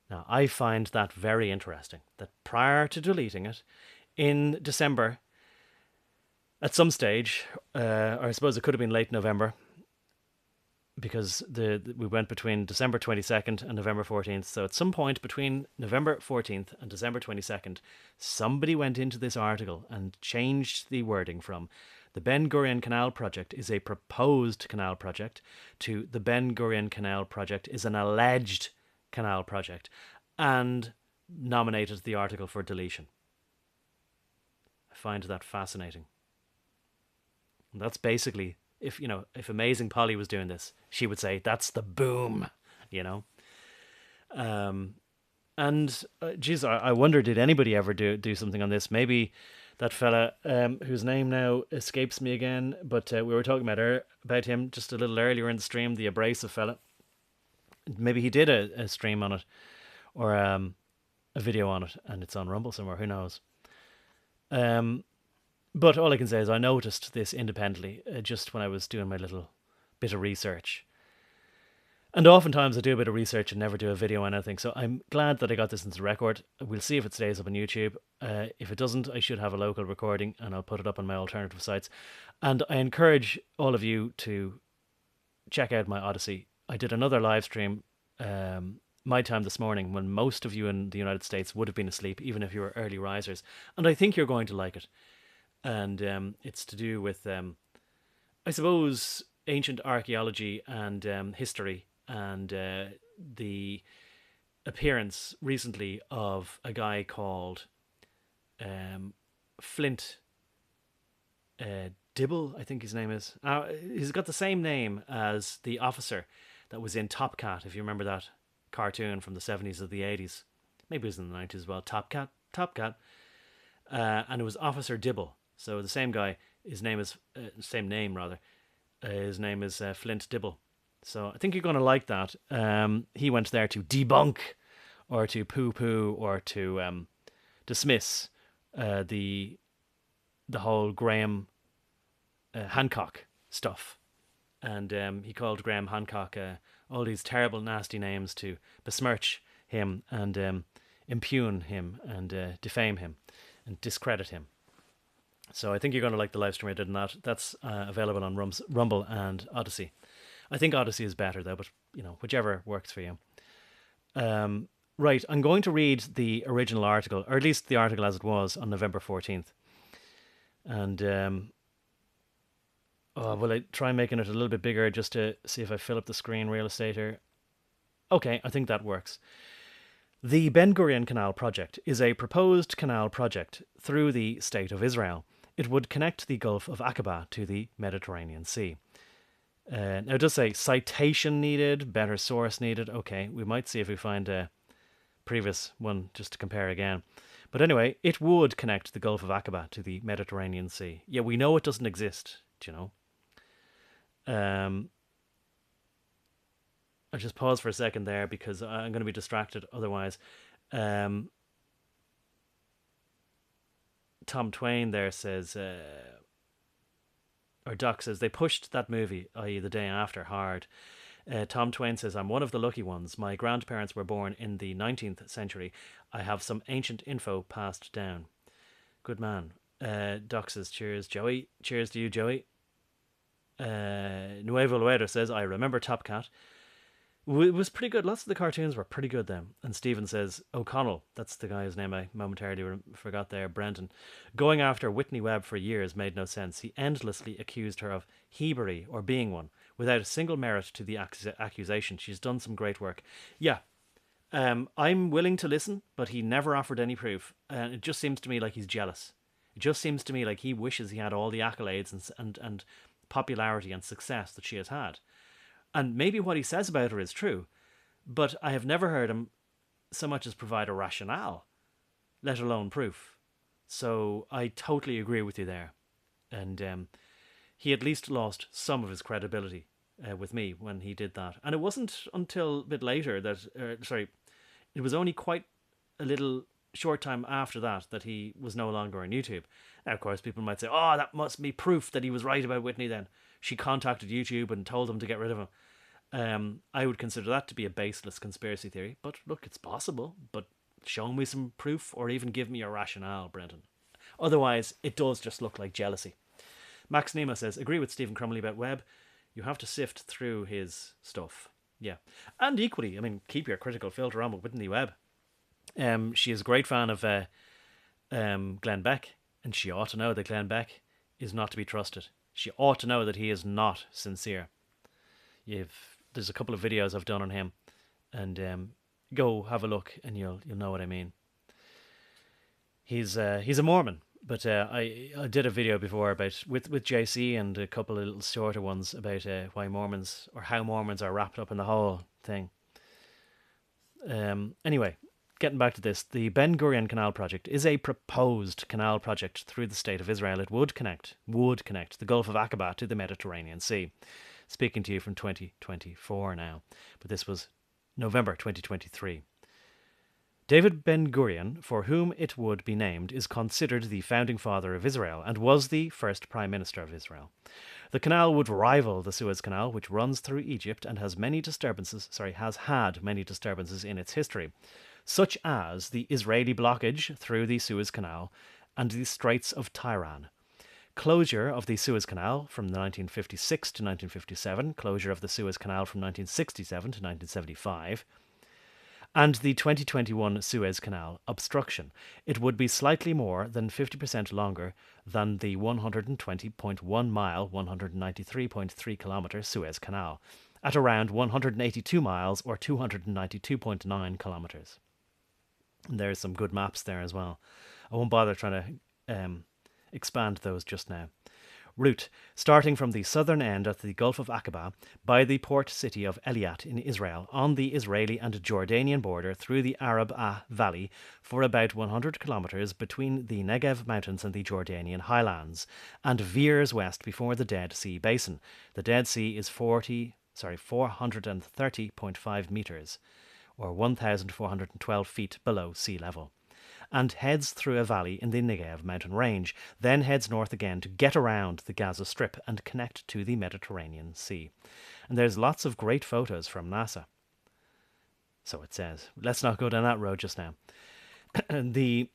S1: Now, I find that very interesting, that prior to deleting it, in December, at some stage, or I suppose it could have been late November, because we went between December 22nd and November 14th. So at some point between November 14th and December 22nd, somebody went into this article and changed the wording from the Ben Gurion Canal project is a proposed canal project to the Ben Gurion Canal project is an alleged canal project, and nominated the article for deletion. I find that fascinating. And that's basically, if Amazing Polly was doing this, she would say that's the boom, and geez, I wonder, did anybody ever do something on this? Maybe that fella whose name now escapes me again, but we were talking about him just a little earlier in the stream, the abrasive fella. Maybe he did a stream on it, or a video on it, and it's on Rumble somewhere, who knows. But all I can say is I noticed this independently just when I was doing my little bit of research. And oftentimes I do a bit of research and never do a video on anything. So I'm glad that I got this into the record. We'll see if it stays up on YouTube. If it doesn't, I should have a local recording and I'll put it up on my alternative sites. And I encourage all of you to check out my Odyssey. I did another live stream my time this morning when most of you in the United States would have been asleep, even if you were early risers. And I think you're going to like it. And it's to do with, I suppose, ancient archaeology and history, and the appearance recently of a guy called Flint Dibble, I think his name is. He's got the same name as the officer that was in Top Cat, if you remember that cartoon from the 70s or the 80s. Maybe it was in the 90s as well. Top Cat. And it was Officer Dibble. So the same guy, his name is, same name rather, his name is Flint Dibble. So I think you're going to like that. He went there to debunk or to poo-poo or to dismiss the whole Graham Hancock stuff. And he called Graham Hancock all these terrible, nasty names to besmirch him and impugn him and defame him and discredit him. So I think you're going to like the live stream I did on that. That's available on Rumble and Odyssey. I think Odyssey is better though, but whichever works for you. Right, I'm going to read the original article, or at least the article as it was on November 14th. And will I try making it a little bit bigger just to see if I fill up the screen real estate here? Okay, I think that works. The Ben Gurion Canal project is a proposed canal project through the State of Israel. It would connect the Gulf of Aqaba to the Mediterranean Sea. Now it does say citation needed, better source needed. Okay, we might see if we find a previous one just to compare again. But anyway, it would connect the Gulf of Aqaba to the Mediterranean Sea. Yeah, we know it doesn't exist, do you know? I'll just pause for a second there because I'm going to be distracted otherwise. Tom Twain there says, or Doc says, they pushed that movie, i.e. the day after, hard. Tom Twain says, I'm one of the lucky ones. My grandparents were born in the 19th century. I have some ancient info passed down. Good man. Doc says, cheers, Joey. Cheers to you, Joey. Nuevo Luedo says, I remember Top Cat. It was pretty good. Lots of the cartoons were pretty good then. And Stephen says, O'Connell, that's the guy's name I momentarily forgot there, Brendan. Going after Whitney Webb for years made no sense. He endlessly accused her of hebery or being one, without a single merit to the accusation. She's done some great work. Yeah, I'm willing to listen, but he never offered any proof. And it just seems to me like he's jealous. It just seems to me like he wishes he had all the accolades and popularity and success that she has had. And maybe what he says about her is true, but I have never heard him so much as provide a rationale, let alone proof. So I totally agree with you there. And he at least lost some of his credibility with me when he did that. And it wasn't until a bit later that, it was only quite a little short time after that he was no longer on YouTube. Now, of course, people might say, oh, that must be proof that he was right about Whitney then. She contacted YouTube and told them to get rid of him. I would consider that to be a baseless conspiracy theory. But look, it's possible. But show me some proof or even give me a rationale, Brendan. Otherwise, it does just look like jealousy. Max Nema says, agree with Stephen Crumley about Webb. You have to sift through his stuff. Yeah. And equally, I mean, keep your critical filter on with Whitney Webb. She is a great fan of Glenn Beck, and she ought to know that Glenn Beck is not to be trusted. She ought to know that he is not sincere. There's a couple of videos I've done on him, and go have a look, and you'll know what I mean. He's a Mormon, but I did a video before about with JC and a couple of little shorter ones about why Mormons or how Mormons are wrapped up in the whole thing. Anyway. Getting back to this, the Ben Gurion Canal project is a proposed canal project through the state of Israel. It would connect the Gulf of Aqaba to the Mediterranean Sea. Speaking to you from 2024 now, but this was November 2023. David Ben Gurion, for whom it would be named, is considered the founding father of Israel and was the first prime minister of Israel. The canal would rival the Suez Canal, which runs through Egypt and has had many disturbances in its history, such as the Israeli blockage through the Suez Canal and the Straits of Tiran, closure of the Suez Canal from 1956 to 1957, closure of the Suez Canal from 1967 to 1975, and the 2021 Suez Canal obstruction. It would be slightly more than 50% longer than the 120.1 mile, 193.3 kilometre Suez Canal, at around 182 miles or 292.9 kilometres. There's some good maps there as well. I won't bother trying to expand those just now. Route, starting from the southern end of the Gulf of Aqaba by the port city of Eilat in Israel, on the Israeli and Jordanian border through the Arab Valley for about 100 kilometres between the Negev Mountains and the Jordanian highlands, and veers west before the Dead Sea Basin. The Dead Sea is 430.5 metres, or 1,412 feet below sea level, and heads through a valley in the Negev mountain range, then heads north again to get around the Gaza Strip and connect to the Mediterranean Sea. And there's lots of great photos from NASA. So it says. Let's not go down that road just now. The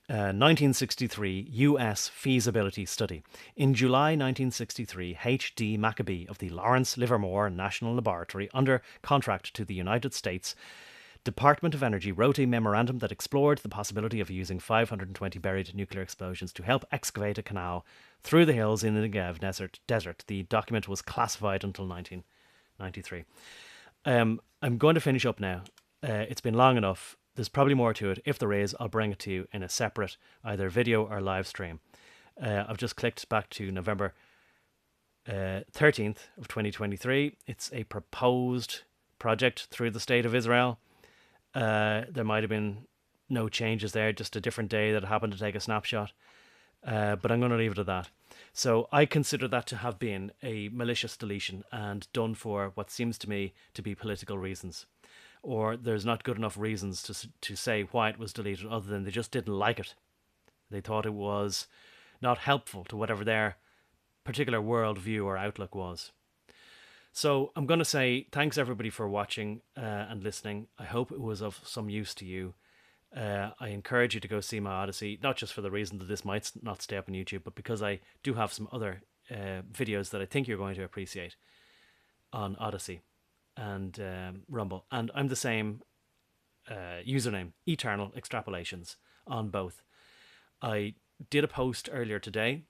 S1: 1963 US feasibility study. In July 1963, H.D. Maccabee of the Lawrence Livermore National Laboratory, under contract to the United States Department of Energy, wrote a memorandum that explored the possibility of using 520 buried nuclear explosions to help excavate a canal through the hills in the Negev desert. The document was classified until 1993. I'm going to finish up now. It's been long enough. There's probably more to it. If there is, I'll bring it to you in a separate either video or live stream. I've just clicked back to November 13th of 2023. It's a proposed project through the state of Israel. There might have been no changes there, just a different day that happened to take a snapshot. But I'm going to leave it at that. So I consider that to have been a malicious deletion and done for what seems to me to be political reasons. Or there's not good enough reasons to say why it was deleted other than they just didn't like it. They thought it was not helpful to whatever their particular worldview or outlook was. So I'm going to say thanks everybody for watching and listening. I hope it was of some use to you. I encourage you to go see my Odyssey, not just for the reason that this might not stay up on YouTube, but because I do have some other videos that I think you're going to appreciate on Odyssey and Rumble. And I'm the same username, Eternal Extrapolations, on both. I did a post earlier today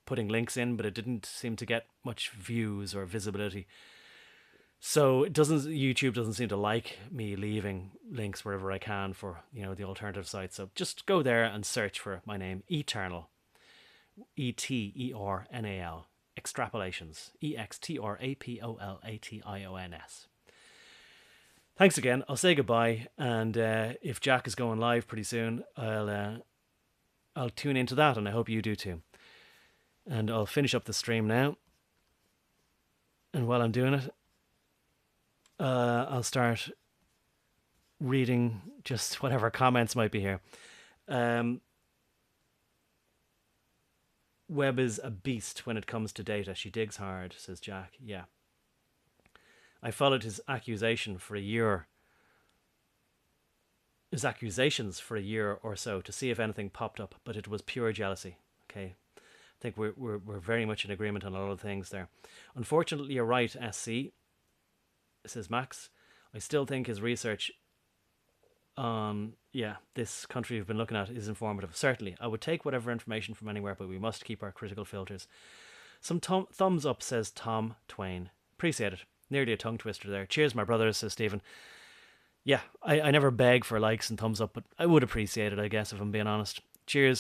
S1: putting links in, but it didn't seem to get much views or visibility. So YouTube doesn't seem to like me leaving links wherever I can for, the alternative sites. So just go there and search for my name, Eternal, Eternal, Extrapolations, Extrapolations. Thanks again. I'll say goodbye, and if Jack is going live pretty soon, I'll tune into that, and I hope you do too. And I'll finish up the stream now. And while I'm doing it, I'll start reading just whatever comments might be here. Webb is a beast when it comes to data. She digs hard, says Jack. Yeah. I followed his accusations for a year or so to see if anything popped up, but it was pure jealousy. Okay. I think we're very much in agreement on a lot of things there. Unfortunately, you're right, SC, says Max. I still think his research on this country we've been looking at is informative. Certainly, I would take whatever information from anywhere, but we must keep our critical filters. Some thumbs up, says Tom Twain. Appreciate it. Nearly a tongue twister there. Cheers, my brothers, says Stephen. Yeah, I never beg for likes and thumbs up, but I would appreciate it, I guess, if I'm being honest. Cheers.